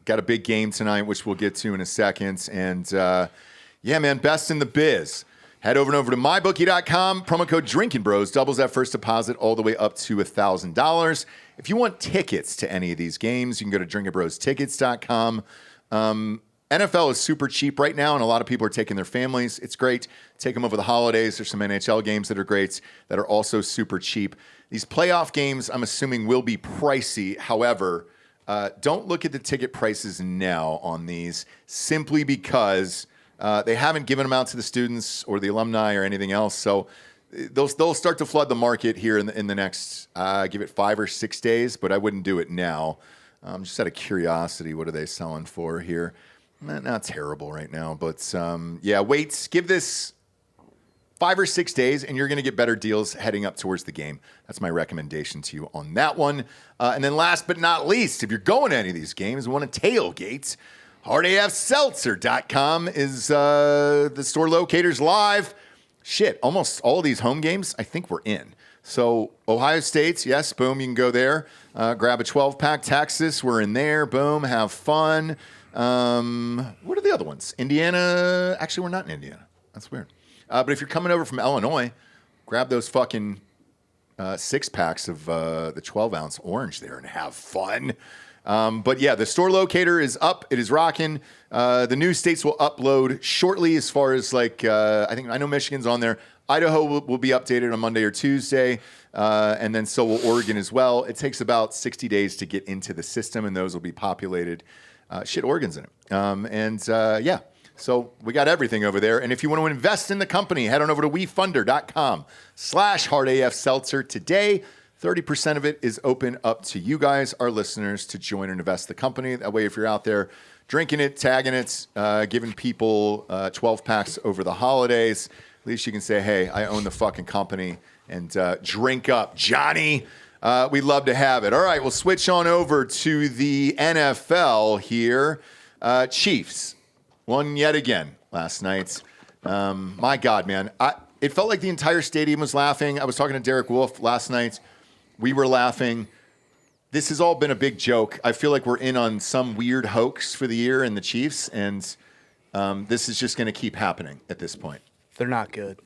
got a big game tonight, which we'll get to in a second. And yeah, man, best in the biz. Head over to mybookie.com. Promo code Drinkin' Bros doubles that first deposit all the way up to $1,000. If you want tickets to any of these games, you can go to drinkinbrostickets.com. NFL is super cheap right now, and a lot of people are taking their families. It's great. Take them over the holidays. There's some NHL games that are great that are also super cheap. These playoff games, I'm assuming, will be pricey. However, don't look at the ticket prices now on these simply because they haven't given them out to the students or the alumni or anything else. So they'll start to flood the market here in the next, give it 5 or 6 days, but I wouldn't do it now. Just out of curiosity, what are they selling for here? Not terrible right now, but yeah, wait, give this 5 or 6 days, and you're going to get better deals heading up towards the game. That's my recommendation to you on that one. And then last but not least, if you're going to any of these games and want to tailgate, hardafseltzer.com is the store locators live. Shit, almost all of these home games, I think we're in. So Ohio State's, yes, boom, you can go there. Grab a 12-pack. Texas, we're in there. Boom, have fun. What are the other ones? Indiana. Actually, we're not in Indiana. That's weird. But if you're coming over from Illinois, grab those fucking 6-packs of the 12-ounce orange there and have fun. But yeah, the store locator is up. It is rocking. The new states will upload shortly as far as I know Michigan's on there. Idaho will be updated on Monday or Tuesday. And then so will Oregon as well. It takes about 60 days to get into the system, and those will be populated. Oregon's in it. Yeah, so we got everything over there. And if you want to invest in the company, head on over to wefunder.com/hardafseltzer today. 30% of it is open up to you guys, our listeners, to join and invest the company. That way, if you're out there drinking it, tagging it, giving people 12 packs over the holidays, at least you can say, hey, I own the fucking company, and drink up, Johnny. We'd love to have it. All right, we'll switch on over to the NFL here. Chiefs won yet again last night. My God, man. It felt like the entire stadium was laughing. I was talking to Derek Wolf last night. We were laughing. This has all been a big joke. I feel like we're in on some weird hoax for the year in the Chiefs, and this is just going to keep happening at this point. They're not good.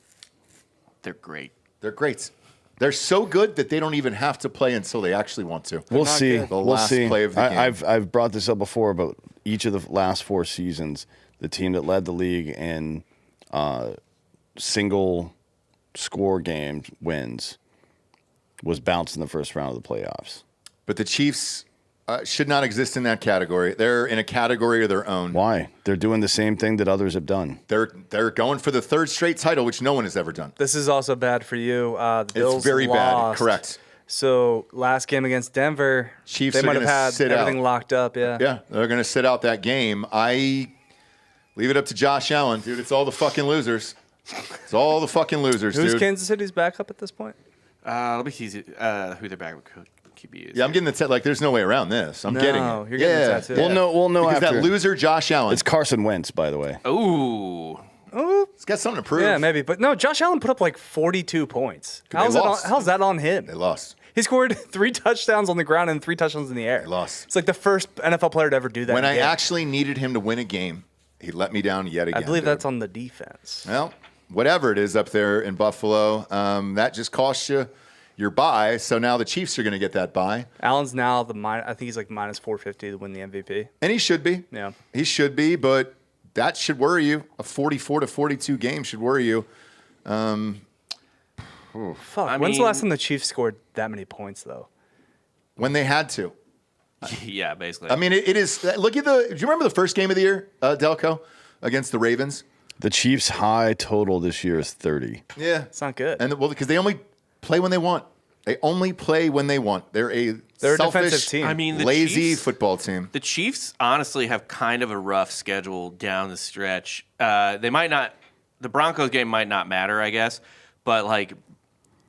They're great. They're great. They're so good that they don't even have to play until they actually want to. We'll see. good. The last play of the game. I've brought this up before, but each of the last 4 seasons, the team that led the league in single score game wins was bounced in the first round of the playoffs. But the Chiefs should not exist in that category. They're in a category of their own. Why? They're doing the same thing that others have done. They're going for the 3rd straight title, which no one has ever done. This is also bad for you. The Bills It's very bad. lost. Correct. So last game against Denver, Chiefs they are might have gonna had sit everything out. locked up. Yeah. Yeah, they're going to sit out that game. I leave it up to Josh Allen, dude. It's all the fucking losers. It's all the fucking losers, Who's dude. Kansas City's backup at this point? Let me see who their backup QB is. Yeah, I'm getting the like. There's no way around this. I'm getting it. You're getting the yeah, tattoo. yeah. We'll know because after. that loser Josh Allen. It's Carson Wentz, by the way. Ooh. Oh, He's got something to prove. yeah, maybe. But no, Josh Allen put up like 42 points. They How's lost. that on him? They lost. He scored 3 touchdowns on the ground and 3 touchdowns in the air. They lost. It's like the first NFL player to ever do that. When in a I game. actually needed him to win a game, he let me down yet again. I believe dude. that's on the defense. Well, whatever it is up there in Buffalo, that just cost you your bye. So now the Chiefs are going to get that bye. Allen's now I think he's like minus 450 to win the MVP. And he should be. Yeah. He should be, but that should worry you. A 44-42 game should worry you. Fuck. When's the last time the Chiefs scored that many points though? When they had to. Yeah, basically. I mean, it is. Look at do you remember the first game of the year, Delco, against the Ravens? The Chiefs' high total this year is 30. Yeah. It's not good. And well, because they only play when they want. They only play when they want. They're a selfish, defensive team. I mean, the lazy Chiefs, football team. The Chiefs honestly have kind of a rough schedule down the stretch. They might not. The Broncos game might not matter, I guess, but like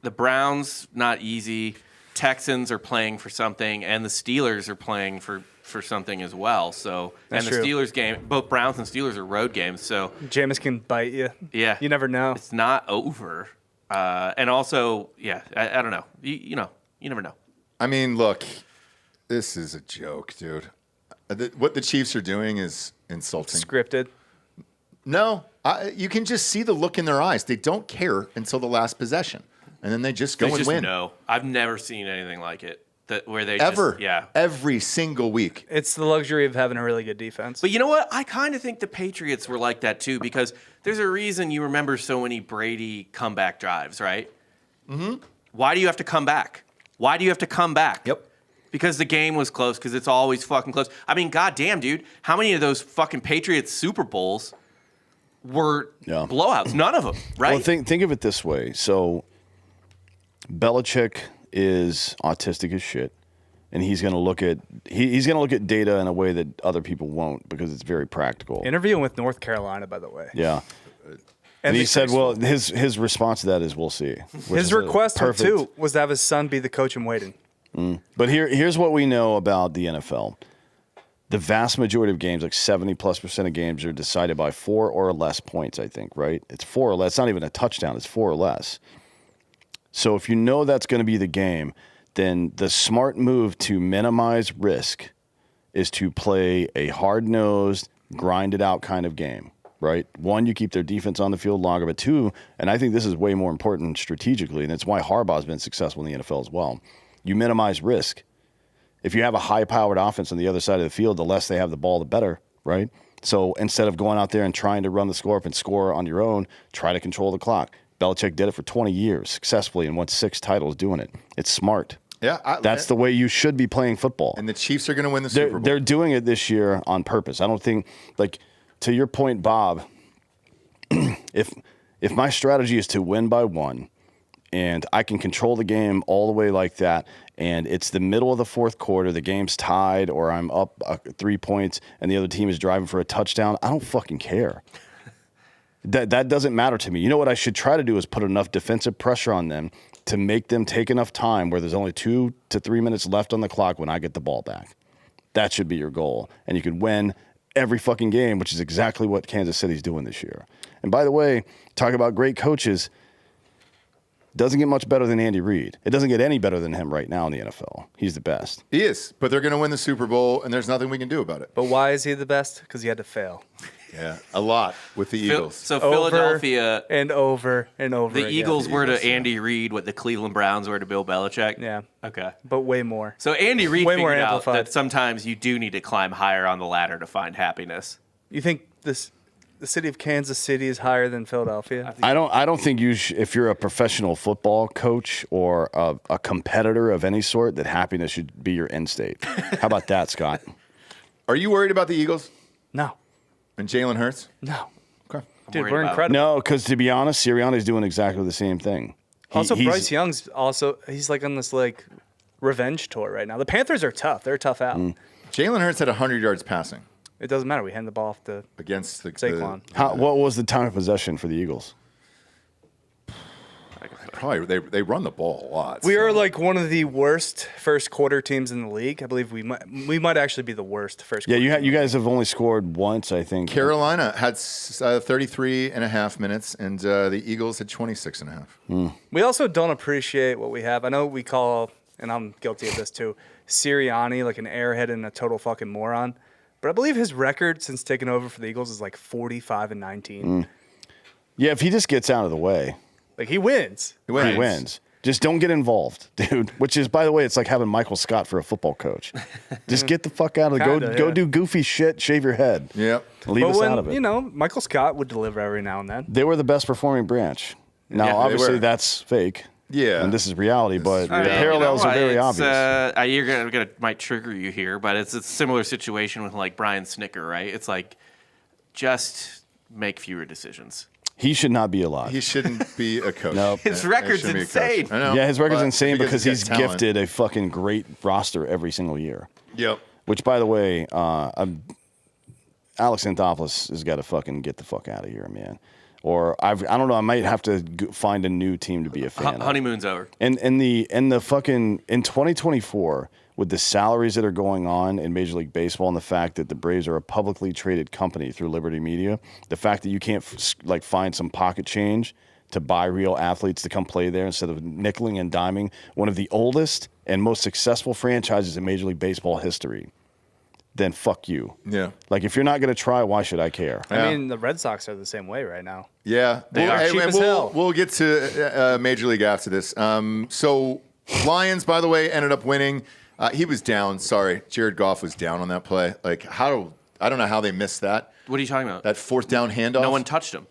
the Browns, not easy. Texans are playing for something, and the Steelers are playing for something as well. So, That's and the true. Steelers game, both Browns and Steelers are road games. So, Jameis can bite you. yeah, You never know. It's not over. And also, yeah, I don't know. You never know. I mean, look, this is a joke, dude. What the Chiefs are doing is insulting. Scripted. No, you can just see the look in their eyes. They don't care until the last possession, and then they just go They and just win. know. I've never seen anything like it. Where they Ever. just, yeah. Every single week. It's the luxury of having a really good defense. But you know what? I kind of think the Patriots were like that too, because there's a reason you remember so many Brady comeback drives, right? Mm-hmm. Why do you have to come back? Why do you have to come back? Yep. Because the game was close, because it's always fucking close. I mean, goddamn, dude. How many of those fucking Patriots Super Bowls were blowouts? None of them, right? Well, think of it this way. So Belichick is autistic as shit, and he's going to look at data in a way that other people won't because it's very practical. Interviewing with North Carolina, by the way. Yeah. And he said, well, his response to that is we'll see. His request too was to have his son be the coach in waiting. But here's what we know about the NFL. The vast majority of games, like 70+% of games, are decided by 4 or less points, I think, right? It's 4 or less. It's not even a touchdown. It's 4 or less. So if you know that's going to be the game, then the smart move to minimize risk is to play a hard-nosed, grinded-out kind of game, right? One, you keep their defense on the field longer, but two, and I think this is way more important strategically, and it's why Harbaugh's been successful in the NFL as well, you minimize risk. If you have a high-powered offense on the other side of the field, the less they have the ball, the better, right? So instead of going out there and trying to run the score up and score on your own, try to control the clock. Belichick did it for 20 years successfully and won 6 titles doing it. It's smart. Yeah. That's the way you should be playing football. And the Chiefs are going to win the Super Bowl. They're doing it this year on purpose. I don't think, like, to your point, Bob, if my strategy is to win by 1 and I can control the game all the way like that, and it's the middle of the fourth quarter, the game's tied, or I'm up 3 points and the other team is driving for a touchdown, I don't fucking care. That doesn't matter to me. You know what I should try to do is put enough defensive pressure on them to make them take enough time where there's only 2 to 3 minutes left on the clock when I get the ball back. That should be your goal. And you can win every fucking game, which is exactly what Kansas City's doing this year. And by the way, talk about great coaches, doesn't get much better than Andy Reid. It doesn't get any better than him right now in the NFL. He's the best. He is, but they're going to win the Super Bowl, and there's nothing we can do about it. But why is he the best? Because he had to fail. Yeah, a lot with the Eagles. So Over Philadelphia, and over and over the again. Eagles were to Eagles, yeah. Andy Reid what the Cleveland Browns were to Bill Belichick. Yeah. Okay. But way more. So Andy Reid Way more figured out amplified. that sometimes you do need to climb higher on the ladder to find happiness. You think the city of Kansas City is higher than Philadelphia? I don't think if you're a professional football coach or a competitor of any sort, that happiness should be your end state. How about that, Scott? Are you worried about the Eagles No. and Jalen Hurts? No. Okay. Dude, worried we're about- incredible. No, because to be honest, Sirianni's doing exactly the same thing. Also, Bryce Young's he's like on this like revenge tour right now. The Panthers are tough. They're a tough out. Jalen Hurts had 100 yards passing It doesn't matter. We hand the ball off to against the Saquon. What was the time of possession for the Eagles? Probably they run the ball a lot. We so. are like one of the worst first quarter teams in the league. I believe we might actually be the worst first Yeah, quarter. you guys have only scored once, I think. Carolina had 33 and a half minutes, and the Eagles had 26 and a half. We also don't appreciate what we have. I know we call, and I'm guilty of this too, Sirianni like an airhead and a total fucking moron. But I believe his record since taking over for the Eagles is like 45-19. Yeah, if he just gets out of the way, Like he wins. he wins. Just don't get involved, dude. Which is, by the way, it's like having Michael Scott for a football coach. Just get the fuck out of the Kinda, go yeah. do goofy shit, shave your head. Yep. Leave But us when, out of it. you know, Michael Scott would deliver every now and then. They were the best performing branch. Now, Yeah, they obviously, were. that's fake. Yeah. And this is reality, but the I mean, parallels are very obvious. You're gonna might trigger you here, but it's a similar situation with like Brian Snicker, right? It's like just make fewer decisions. He should not be allowed. He shouldn't be a coach. Nope. His He record's shouldn't be a coach. insane. I know, Yeah, his record's but insane because he's got talent. gifted a fucking great roster every single year. Yep. Which, by the way, Alex Anthopoulos has got to fucking get the fuck out of here, man. Or I don't know. I might have to find a new team to be a fan of. Honeymoon's over. And the fucking in 2024 with the salaries that are going on in Major League Baseball and the fact that the Braves are a publicly traded company through Liberty Media, the fact that you can't like find some pocket change to buy real athletes to come play there instead of nickeling and diming one of the oldest and most successful franchises in Major League Baseball history, then fuck you. Yeah. Like if you're not going to try, why should I care? Yeah. I mean, the Red Sox are the same way right now. Yeah, They are cheap as hell. We'll get to Major League after this. So Lions, by the way, ended up winning. He was down. Sorry, Jared Goff was down on that play. Like I don't know how they missed that. What are you talking about? That fourth down handoff. No one touched him.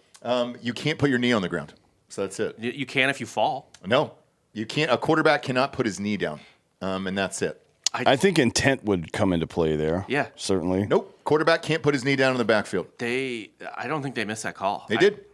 You can't put your knee on the ground. So that's it. You can if you fall. No, you can't. A quarterback cannot put his knee down, and that's it. I think intent would come into play there. Yeah. Certainly. Nope. Quarterback can't put his knee down in the backfield. I don't think they missed that call. They did.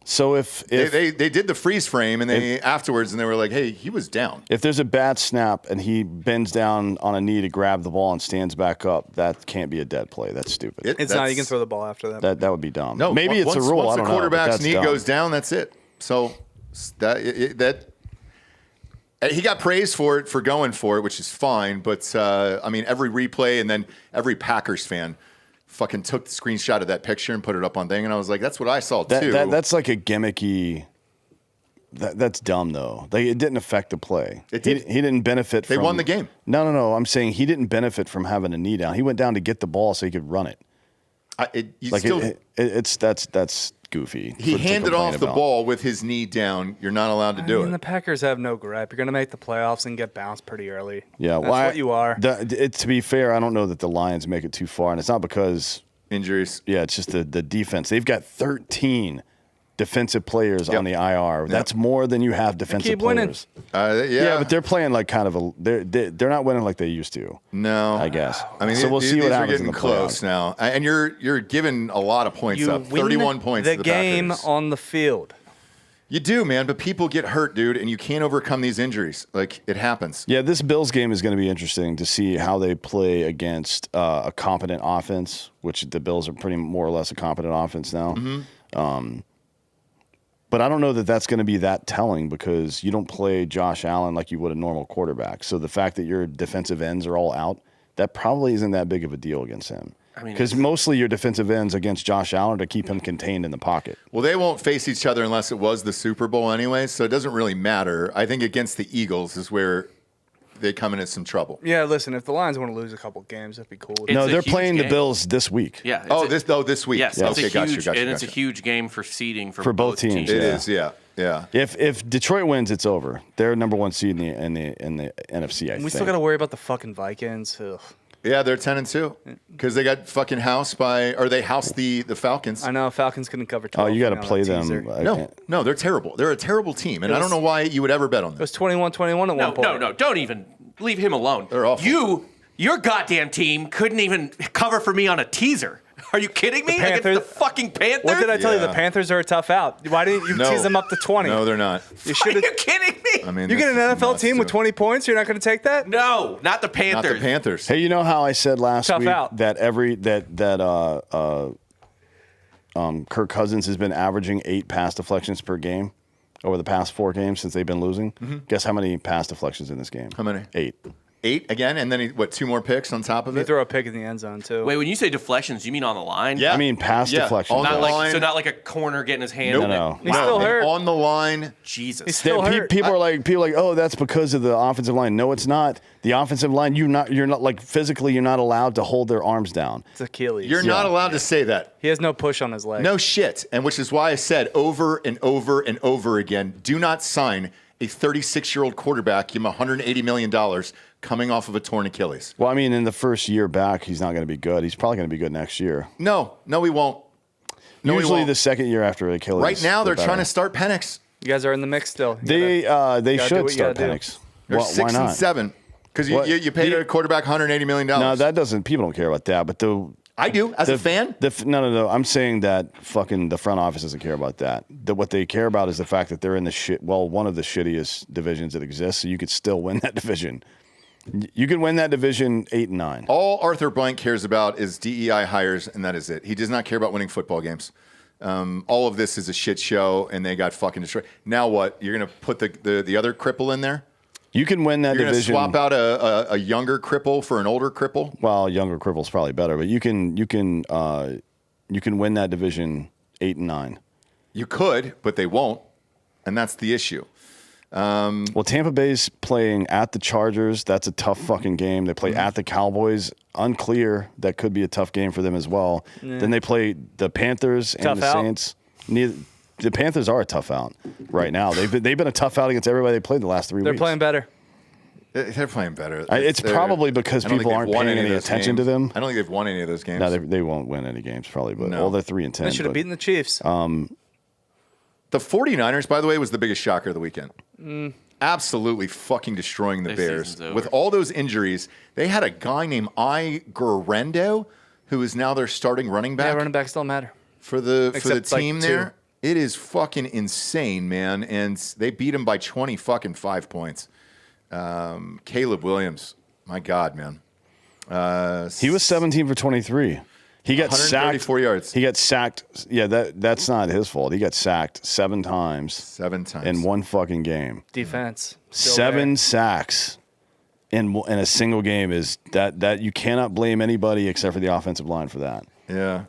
So if They did the freeze frame, and they afterwards, and they were like, "Hey, he was down." If there's a bad snap and he bends down on a knee to grab the ball and stands back up, that can't be a dead play. That's stupid. It's not. You can throw the ball after that. That would be dumb. No, maybe it's a rule. Once I the don't know, but quarterback's that's knee dumb. goes down, that's it. So that he got praised for it for going for it, which is fine. But I mean, every replay and then every Packers fan fucking took the screenshot of that picture and put it up on thing, and I was like, that's what I saw too. That's like a gimmicky. That's dumb though. Like it didn't affect the play. It did. He didn't benefit. They from, won the game. No. I'm saying he didn't benefit from having a knee down. He went down to get the ball so he could run it. That's goofy. He to handed complain off the about. ball with his knee down. You're not allowed to do I mean, it. the Packers have no gripe. You're going to make the playoffs and get bounced pretty early. Yeah, That's what you are. To be fair, I don't know that the Lions make it too far, and it's not because. Injuries. Yeah, it's just the defense. They've got 13 defensive players on the IR. That's more than you have defensive keep winning. players. Yeah, But they're playing like kind of a. They're not winning like they used to. no, I guess. I mean, so we'll see what these are happens in getting the close playoffs. now, and you're giving a lot of points You up. win 31 points. the to the game Packers. on the field. You do, man, but people get hurt, dude, and you can't overcome these injuries. Like it happens. Yeah, this Bills game is going to be interesting to see how they play against a competent offense, which the Bills are pretty more or less a competent offense now. Mm-hmm. But I don't know that that's going to be that telling because you don't play Josh Allen like you would a normal quarterback. So the fact that your defensive ends are all out, that probably isn't that big of a deal against him. I mean, Because mostly your defensive ends against Josh Allen are to keep him contained in the pocket. Well, they won't face each other unless it was the Super Bowl anyway, so it doesn't really matter. I think against the Eagles is where they come into some trouble. Yeah, listen, if the Lions want to lose a couple games, that'd be cool. It's No, a they're huge playing the game. Bills this week. Yeah. This week. Yes. Okay, It's a huge, gotcha. and it's a huge game for seeding for both teams. It Yeah. is, yeah. If Detroit wins, it's over. They're number one seed in the NFC. I We think. still got to worry about the fucking Vikings. Ugh. Yeah, they're 10-2 because they got fucking housed they housed the Falcons. I know Falcons couldn't cover 12. Oh, you got to on play that teaser. them. No, they're terrible. They're a terrible team, and I don't know why you would ever bet on It them. was 21-21 at one point. No, don't even leave him alone. They're awful. Your goddamn team couldn't even cover for me on a teaser. Are you kidding me? Against Panthers- the fucking Panthers? What did I tell you? The Yeah. Panthers are a tough out. Why didn't you No. tease them up to 20? No, they're not. You Are should you have. kidding me? I mean, You get an this is NFL nuts, team with dude. 20 points. You're not going to take that? No, not the Not Panthers. the Panthers. Hey, you know how I said last Tough week out. that Kirk Cousins has been averaging 8 pass deflections per game over the past 4 games since they've been losing? Guess how many pass deflections in this game? How many? 8. 8 again, and then 2 more picks on top of You it? throw a pick in the end zone, too. Wait, when you say deflections, you mean on the line? Yeah. I mean pass deflections. On Not the like line. so, not like a corner getting his hand. Nope. in it. No. He's still And hurt. on the line. Jesus. He's still Then hurt. people are like, oh, that's because of the offensive line. No, it's not. The offensive line, you're not like physically, you're not allowed to hold their arms down. It's Achilles. You're not allowed to say that. He has no push on his leg. No shit. And which is why I said over and over and over again, do not sign a 36-year-old quarterback, give him $180 million coming off of a torn Achilles. Well, I mean, in the first year back, he's not going to be good. He's probably going to be good next year. No, he won't. No, he Usually won't. the second year after Achilles. Right now, they're better. trying to start Penix. You guys are in the mix still. You They gotta do should what you start gotta do. Penix. They're Why 6 not? and 7 because What? you paid a quarterback $180 million. No, that doesn't. People don't care about that. But I do as a fan. No. I'm saying that fucking the front office doesn't care about that. What they care about is the fact that they're in one of the shittiest divisions that exists. So you could still win that division. You can win that division 8-9. All Arthur Blank cares about is DEI hires, and that is it. He does not care about winning football games. All of this is a shit show, and they got fucking destroyed. Now what? You're going to put the other cripple in there? You can win that You're going to division. swap out a younger cripple for an older cripple? Well, younger cripple's probably better, but you can win that division 8-9. You could, but they won't, and that's the issue. Well, Tampa Bay's playing at the Chargers. That's a tough fucking game. They play at the Cowboys. Unclear. That could be a tough game for them as well. Then they play the Panthers and Tough the out. Saints. The Panthers are a tough out right now. They've been a tough out against everybody they played the last 3 They're weeks. playing better. They're playing better. It's probably because I don't think people they've aren't won paying of any those attention to games. them. I don't think they've won any of those games. No, they won't win any games probably, but No. all they're 3-10. They should have but- beaten the Chiefs. The 49ers, by the way, was the biggest shocker of the weekend. Absolutely fucking destroying the Their Bears. season's over. With all those injuries, they had a guy named Guerrero, who is now their starting running back Yeah, running backs don't matter. for the Except, like, team 2. there. It is fucking insane, man. And they beat him by 5 points. Caleb Williams, my God, man. He was 17 for 23. He got sacked. 134 yards. He got sacked. Yeah, that's not his fault. He got sacked 7 times 7 times. in one fucking game. Defense. still 7 there. sacks in a single game is that you cannot blame anybody except for the offensive line for that. Yeah.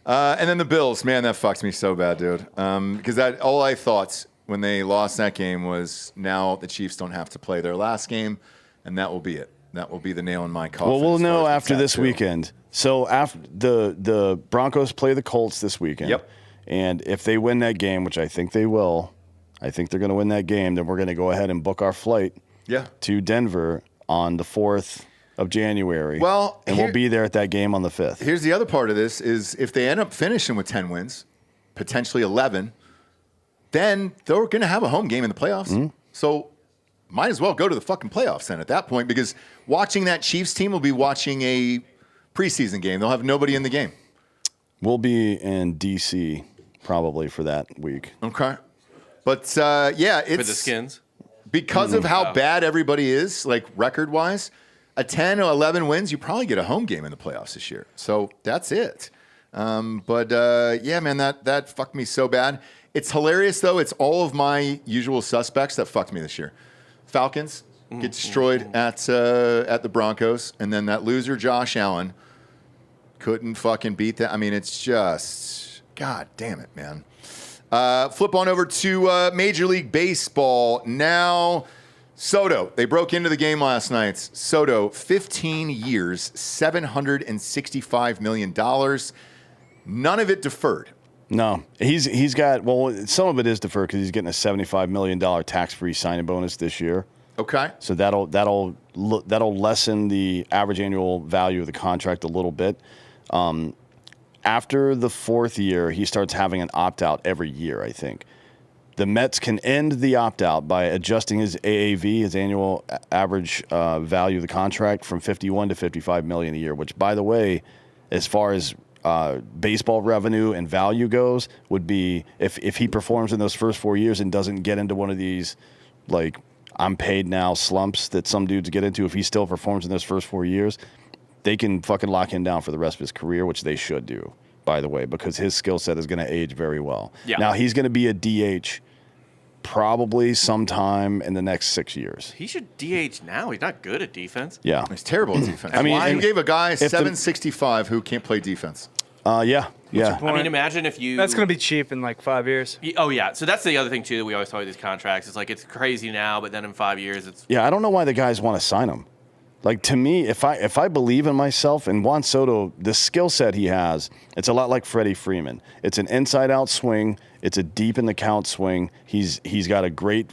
And then the Bills, man, that fucks me so bad, dude. Because all I thought when they lost that game was now the Chiefs don't have to play their last game, and that will be it. That will be the nail in my coffin. Well, we'll as far know as after the this tattoo. weekend. So after the Broncos play the Colts this weekend. Yep. And if they win that game, which I think they will, I think they're going to win that game, then we're going to go ahead and book our flight Yeah. to Denver on the 4th of January. Well, and we'll be there at that game on the 5th. Here's the other part of this is if they end up finishing with 10 wins, potentially 11, then they're going to have a home game in the playoffs. Mm-hmm. So might as well go to the fucking playoffs then at that point, because watching that Chiefs team will be watching a preseason game. They'll have nobody in the game. We'll be in D.C. probably for that week. Okay. But yeah, For the it's Skins. because of how bad everybody is, like record-wise, a 10 or 11 wins, you probably get a home game in the playoffs this year. So that's it. But yeah, man, that fucked me so bad. It's hilarious, though. It's all of my usual suspects that fucked me this year. Falcons get destroyed at the Broncos, and then that loser Josh Allen couldn't fucking beat that. I mean, it's just, God damn it, man. Flip on over to Major League Baseball now. Soto, they broke into the game last night. Soto, 15 years, $765 million. None of it deferred. No, he's got, well, some of it is deferred because he's getting a $75 million tax-free signing bonus this year. Okay. So that'll lessen the average annual value of the contract a little bit. After the 4th year, he starts having an opt-out every year, I think. The Mets can end the opt-out by adjusting his AAV, his annual average value of the contract, from $51 to $55 million a year, which, by the way, as far as baseball revenue and value goes would be if he performs in those first 4 years and doesn't get into one of these like I'm paid now slumps that some dudes get into. If he still performs in those first 4 years, they can fucking lock him down for the rest of his career, which they should do, by the way, because his skill set is going to age very well. Yeah. Now he's going to be a DH probably sometime in the next 6 years. He should DH now. He's not good at defense. Yeah. He's terrible at defense. I mean, Why? You and gave a guy if the- 765 who can't play defense. Yeah. I mean, imagine if you. That's going to be cheap in like 5 years. Oh yeah, so that's the other thing too that we always talk about these contracts. It's like it's crazy now, but then in 5 years, it's Yeah, I don't know why the guys want to sign him. Like, to me, if I believe in myself and Juan Soto, the skill set he has, it's a lot like Freddie Freeman. It's an inside-out swing. It's a deep in the count swing. He's got a great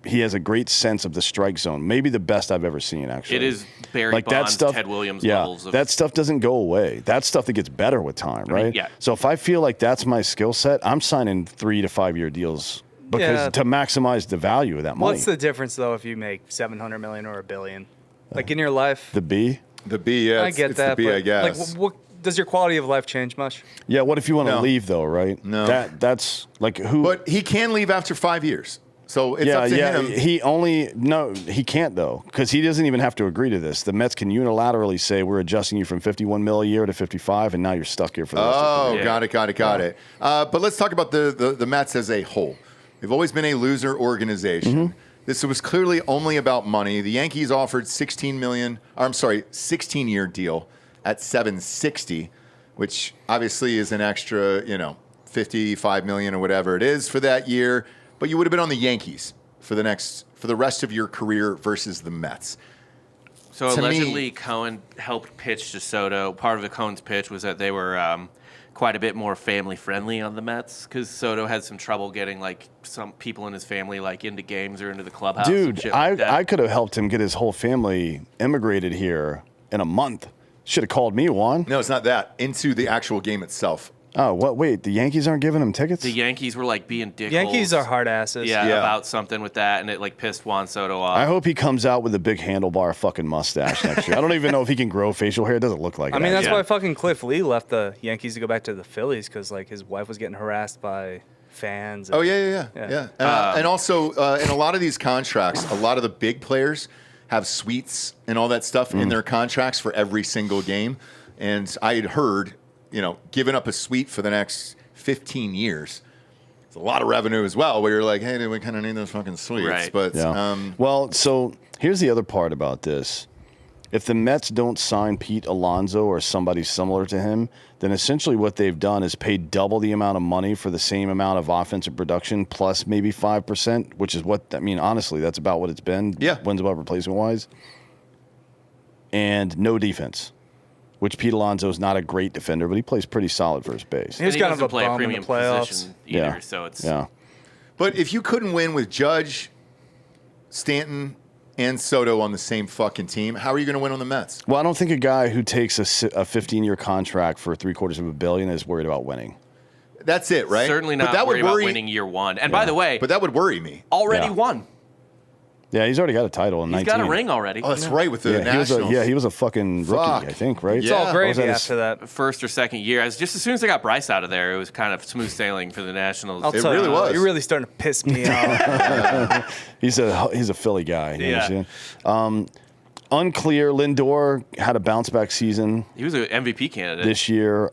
he has a great sense of the strike zone. Maybe the best I've ever seen, actually. it is Barry Like that Bonds, stuff, Ted Williams yeah, levels of that stuff doesn't go away. That's stuff that gets better with time, right? yeah. So if I feel like that's my skill set, I'm signing 3 to 5 year deals because Yeah. to maximize the value of that money. What's the difference though if you make 700 million or $1 billion? Like in your life, The B? The B, yeah, I get that. the B, but I guess. Like, what does your quality of life change much? Yeah, what if you want to No. leave though, right? No. That's like who But he can leave after 5 years. So it's up to him. He can't though, because he doesn't even have to agree to this. The Mets can unilaterally say we're adjusting you from 51 mil a year to 55, and now you're stuck here for the rest of the Oh, Yeah. got it. But let's talk about the Mets as a whole. They've always been a loser organization. Mm-hmm. This was clearly only about money. The Yankees offered 16-year deal at $760, which obviously is an extra, $55 million or whatever it is for that year. But you would have been on the Yankees for the rest of your career versus the Mets. So To allegedly, me- Cohen helped pitch to Soto. Part of the Cohen's pitch was that they were quite a bit more family friendly on the Mets because Soto had some trouble getting like some people in his family like into games or into the clubhouse. and Dude, shit like that. I could have helped him get his whole family immigrated here in a month. Should have called me, Juan. No, it's not that. Into the actual game itself. Oh, what? Wait, the Yankees aren't giving him tickets? The Yankees were like being dickholes. Yankees are hard asses. Yeah, Yeah. about something with that, and it like pissed Juan Soto off. I hope he comes out with a big handlebar fucking mustache next year. I don't even know if he can grow facial hair. It doesn't look like it. I mean, that's Yeah. why fucking Cliff Lee left the Yankees to go back to the Phillies because like his wife was getting harassed by fans. Oh, yeah. And also, in a lot of these contracts, a lot of the big players have suites and all that stuff in their contracts for every single game. And I had heard, giving up a suite for the next 15 years, it's a lot of revenue as well, where you're like, hey, we kind of need those fucking suites. Right. But Yeah. Well, so here's the other part about this. If the Mets don't sign Pete Alonso or somebody similar to him, then essentially what they've done is paid double the amount of money for the same amount of offensive production plus maybe 5%, which is honestly, that's about what it's been. Yeah. Wins above replacement wise. And no defense, which Pete Alonso is not a great defender, but he plays pretty solid first base. He was And kind of doesn't a play bum in the premium playoffs. position either, Yeah. so it's Yeah. But if you couldn't win with Judge, Stanton, and Soto on the same fucking team, how are you going to win on the Mets? Well, I don't think a guy who takes a 15-year contract for $750 million is worried about winning. That's it, right? certainly But not that would worried about worry- winning year one. And by the way, But that would worry me. already Yeah. won. Yeah, he's already got a title in He's 19. got a ring already. Oh, that's right, with the Yeah, Nationals. he was a fucking rookie, Fuck. I think, right? It's It's all Yeah. gravy Was that after that. First or second year. Just as soon as they got Bryce out of there, it was kind of smooth sailing for the Nationals. I'll It tell really you, was. You're really starting to piss me off. He's a Philly guy. You know what I'm Yeah. saying? Unclear. Lindor had a bounce back season He was an MVP candidate. this year.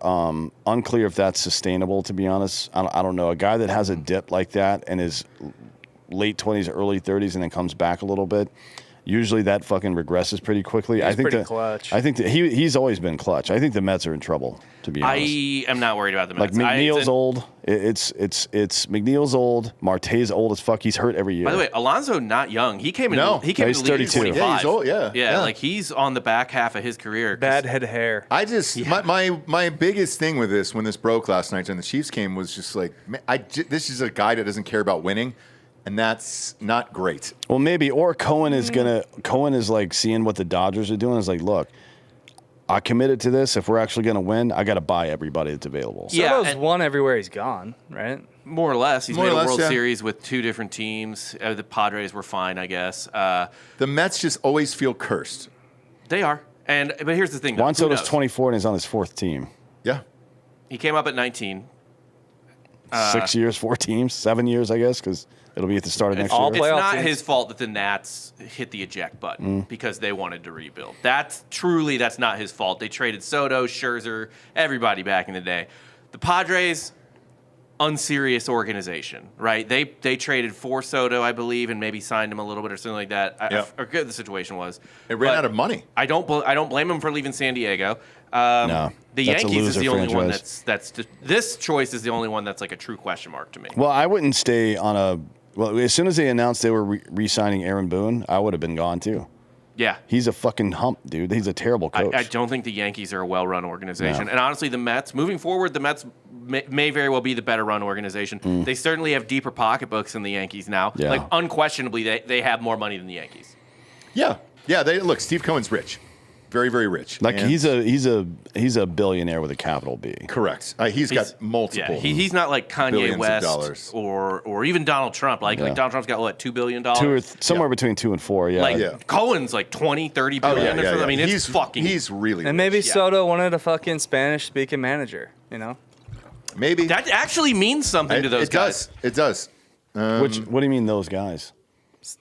Unclear if that's sustainable. To be honest, I don't know. A guy that has a dip like that in his late 20s, early 30s, and then comes back a little bit. Usually that fucking regresses pretty quickly. I think pretty that clutch. I think that he's always been clutch. I think the Mets are in trouble. To be honest. I am not worried about the Like Mets. McNeil's old. It's McNeil's old. Marte's old as fuck. He's hurt every year. By the way, Alonso not young. He came in. No. He came No, he's in the league at 32. 25. Yeah, he's old, yeah. Yeah, like he's on the back half of his career. 'cause Bad head of hair. I just my biggest thing with this when this broke last night and the Chiefs came was just like this is a guy that doesn't care about winning, and that's not great. Well, maybe. Or Cohen is like seeing what the Dodgers are doing. Is like, look, I committed to this. If we're actually going to win, I got to buy everybody that's available. Yeah, Soto's and- won everywhere he's gone, right? More or less. He's More made or a less, World yeah. Series with two different teams. The Padres were fine, I guess. The Mets just always feel cursed. They are. But here's the thing. Though. Juan Who Soto's knows? 24 and he's on his fourth team. Yeah. He came up at 19. 6 years, 4 teams, 7 years, I guess, because it'll be at the start of next all year. It's playoff not teams. his fault that the Nats hit the eject button because they wanted to rebuild. That's not his fault. They traded Soto, Scherzer, everybody back in the day. The Padres, unserious organization, right? They traded for Soto, I believe, and maybe signed him a little bit or something like that. I forget the situation was. It ran But out of money. I don't blame him for leaving San Diego. No, The that's a Yankees is loser the only one franchise. this choice is the only one that's like a true question mark to me. Well, I wouldn't stay on a. Well, as soon as they announced they were re-signing Aaron Boone, I would have been gone too. Yeah. He's a fucking hump, dude. He's a terrible coach. I don't think the Yankees are a well-run organization. No. And honestly, the Mets, moving forward, the Mets may very well be the better-run organization. They certainly have deeper pocketbooks than the Yankees now. Yeah. Like, unquestionably, they have more money than the Yankees. Yeah. Yeah. Look, Steve Cohen's rich. Very, very rich. Like And- he's a billionaire with a capital B. Correct. He's got multiple. Yeah, he's not like billions Kanye of West dollars. or even Donald Trump. Like Donald Trump's got, what, $2 billion? Somewhere between 2 and 4. Yeah. Like, Yeah. Cohen's like 20, 30 Oh, billion. yeah, or something. I mean, it's he's fucking... He's really And maybe rich. Soto wanted a fucking Spanish-speaking manager, you know? Maybe. That actually means something to those it guys. does. It does. What do you mean those guys?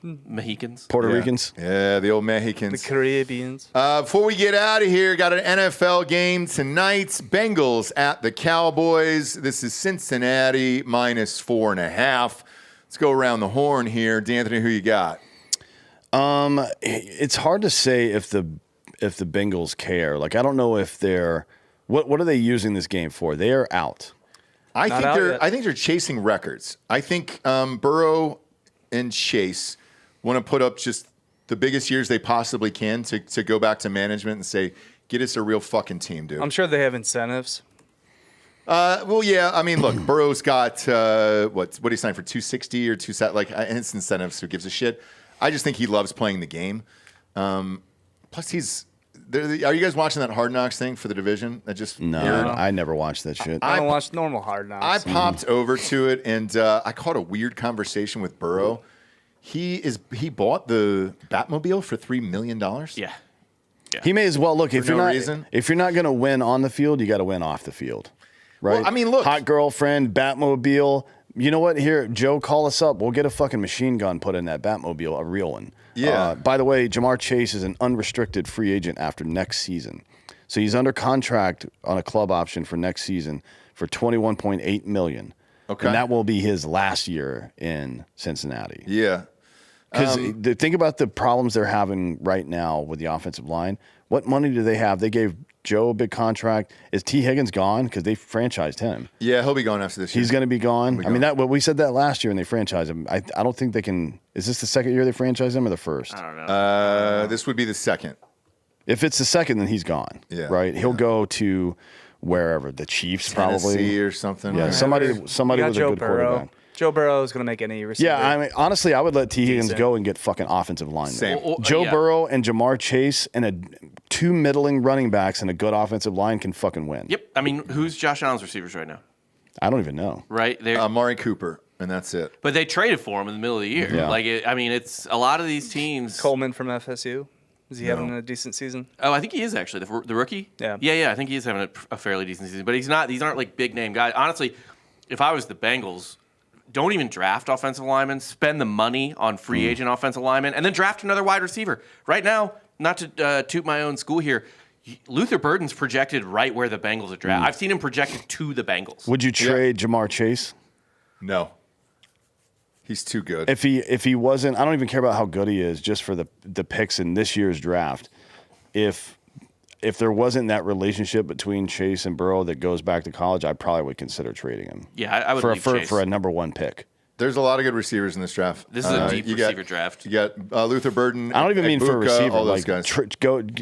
Mohicans. Puerto Yeah. Ricans? Yeah, the old The Mexicans. Caribbeans. Before we get out of here, got an NFL game tonight. Bengals at the Cowboys. This is Cincinnati minus 4.5. Let's go around the horn here. D'Anthony, who you got? It's hard to say if the Bengals care. Like I don't know if they're what are they using this game for? They are out. I Not think out they're yet. I think they're chasing records. I think Burrow and Chase want to put up just the biggest years they possibly can to go back to management and say, get us a real fucking team, dude. I'm sure they have incentives. Well, yeah. I mean, look, Burrow's got what did he sign for 260 or 2 like it's incentives. Who gives a shit? I just think he loves playing the game. Plus, he's. Are you guys watching that Hard Knocks thing for the division? That just No, aired? I never watched that shit. I don't watch normal Hard I Knocks. popped over to it and I caught a weird conversation with Burrow. He bought the Batmobile for $3 million. Yeah. He may as well look if For you're no not reason? if you're not going to win on the field, you got to win off the field, right? Well, I mean, look. hot girlfriend, Batmobile. You know what? Here, Joe, call us up. We'll get a fucking machine gun put in that Batmobile, a real one. Yeah. By the way, Jamar Chase is an unrestricted free agent after next season, so he's under contract on a club option for next season for $21.8 million. Okay. And that will be his last year in Cincinnati. Yeah. Because think about the problems they're having right now with the offensive line. What money do they have? They gave Joe a big contract. Is T. Higgins gone? Because they franchised him. Yeah, he'll be going after this year. He's going to be gone. He'll be I mean, gone. we said that last year when they franchised him. I don't think they can. Is this the second year they franchised him or the first? I don't know. This would be the second. If it's the second, then he's gone. Yeah, Right? He'll go to wherever. The Chiefs, Tennessee probably. or something. Yeah, right? somebody You with got a Joe good Burrow. quarterback. Joe Burrow is going to make any receiver. Yeah, I mean, honestly, I would let T. Higgins Decent. go and get fucking offensive linemen. Same. Joe Yeah. Burrow and Jamar Chase and two middling running backs and a good offensive line can fucking win. Yep. I mean, who's Josh Allen's receivers right now? I don't even know. Right? They're, Amari Cooper, and that's it. but they traded for him in the middle of the year. Yeah. Like, it's a lot of these teams. Coleman from FSU. Is he having a decent season? Oh, I think he is actually the rookie. Yeah. Yeah. I think he is having a fairly decent season, but he's not. These aren't like big name guys. Honestly, if I was the Bengals, don't even draft offensive linemen. Spend the money on free agent offensive linemen, and then draft another wide receiver. Right now, not to toot my own school here, Luther Burden's projected right where the Bengals are drafted. I've seen him projected to the Bengals. Would you trade Jamar Chase? No. He's too good. If he wasn't, I don't even care about how good he is, just for the picks in this year's draft. If there wasn't that relationship between Chase and Burrow that goes back to college, I probably would consider trading him. Yeah, I would for leave Chase. a number one pick. There's a lot of good receivers in this draft. This is a deep you got- receiver draft. You got Luther Burden. I don't even mean for a Egbuka, receiver. all those Like guys.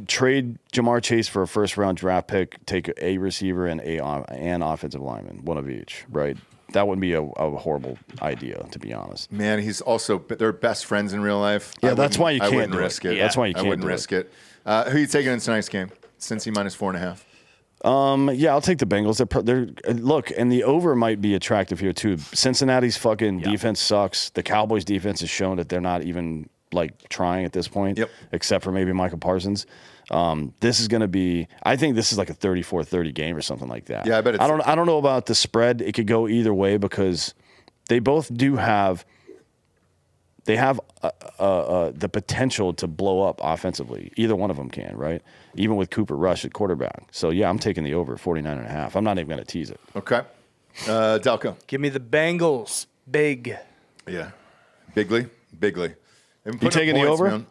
trade Jamar Chase for a first round draft pick, take a receiver and an offensive lineman, one of each. Right? That wouldn't be a horrible idea, to be honest. Man, he's also they're best friends in real life. Yeah, I that's why you wouldn't- I can't wouldn't do it. risk it. Yeah. That's why you I can't wouldn't do risk it. Who are you taking in tonight's game? Cincy minus 4.5. Yeah, I'll take the Bengals. Look, and the over might be attractive here too. Cincinnati's fucking defense sucks. The Cowboys' defense has shown that they're not even like trying at this point, Yep. except for maybe Michael Parsons. This is going to be. I think this is like a 34-30 game or something like that. Yeah, I bet it's. I don't know about the spread. It could go either way because they both do have. They have the potential to blow up offensively. Either one of them can, right? Even with Cooper Rush at quarterback. So, yeah, I'm taking the over 49.5. I'm not even going to tease it. Okay. Delco. Give me the Bengals. Big. Yeah. Bigly. You taking the over?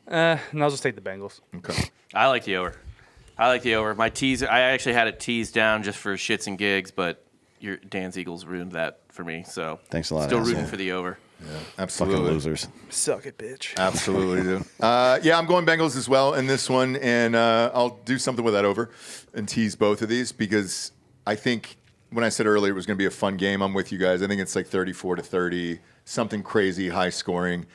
No, I'll just take the Bengals. Okay. I like the over. My tease, I actually had it teased down just for shits and gigs, but Dan's Eagles ruined that for me. So Thanks a lot, Still asshole. rooting for the over. Yeah, absolutely. Fucking losers. Suck it, bitch. Absolutely do. Yeah, I'm going Bengals as well in this one, and I'll do something with that over and tease both of these because I think when I said earlier it was going to be a fun game, I'm with you guys. I think it's like 34-30, something crazy, high scoring.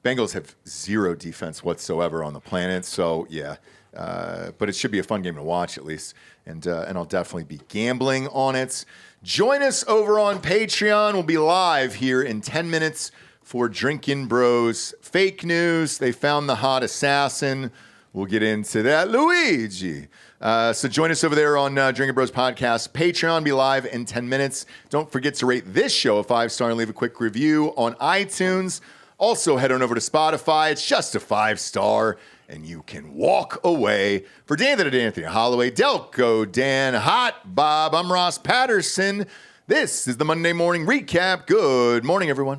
Bengals have zero defense whatsoever on the planet, so yeah. But it should be a fun game to watch at least, and I'll definitely be gambling on it. Join us over on Patreon. We'll be live here in 10 minutes for Drinkin' Bros fake news. They found the hot assassin. We'll get into that. Luigi. So join us over there on Drinkin' Bros Podcast. Patreon be live in 10 minutes. Don't forget to rate this show a 5-star and leave a quick review on iTunes. Also, head on over to Spotify. It's just a 5-star, and you can walk away. For Dan and Anthony Hollaway, Delco, Dan, Hot Bob, I'm Ross Patterson. This is the Monday Morning Recap. Good morning, everyone.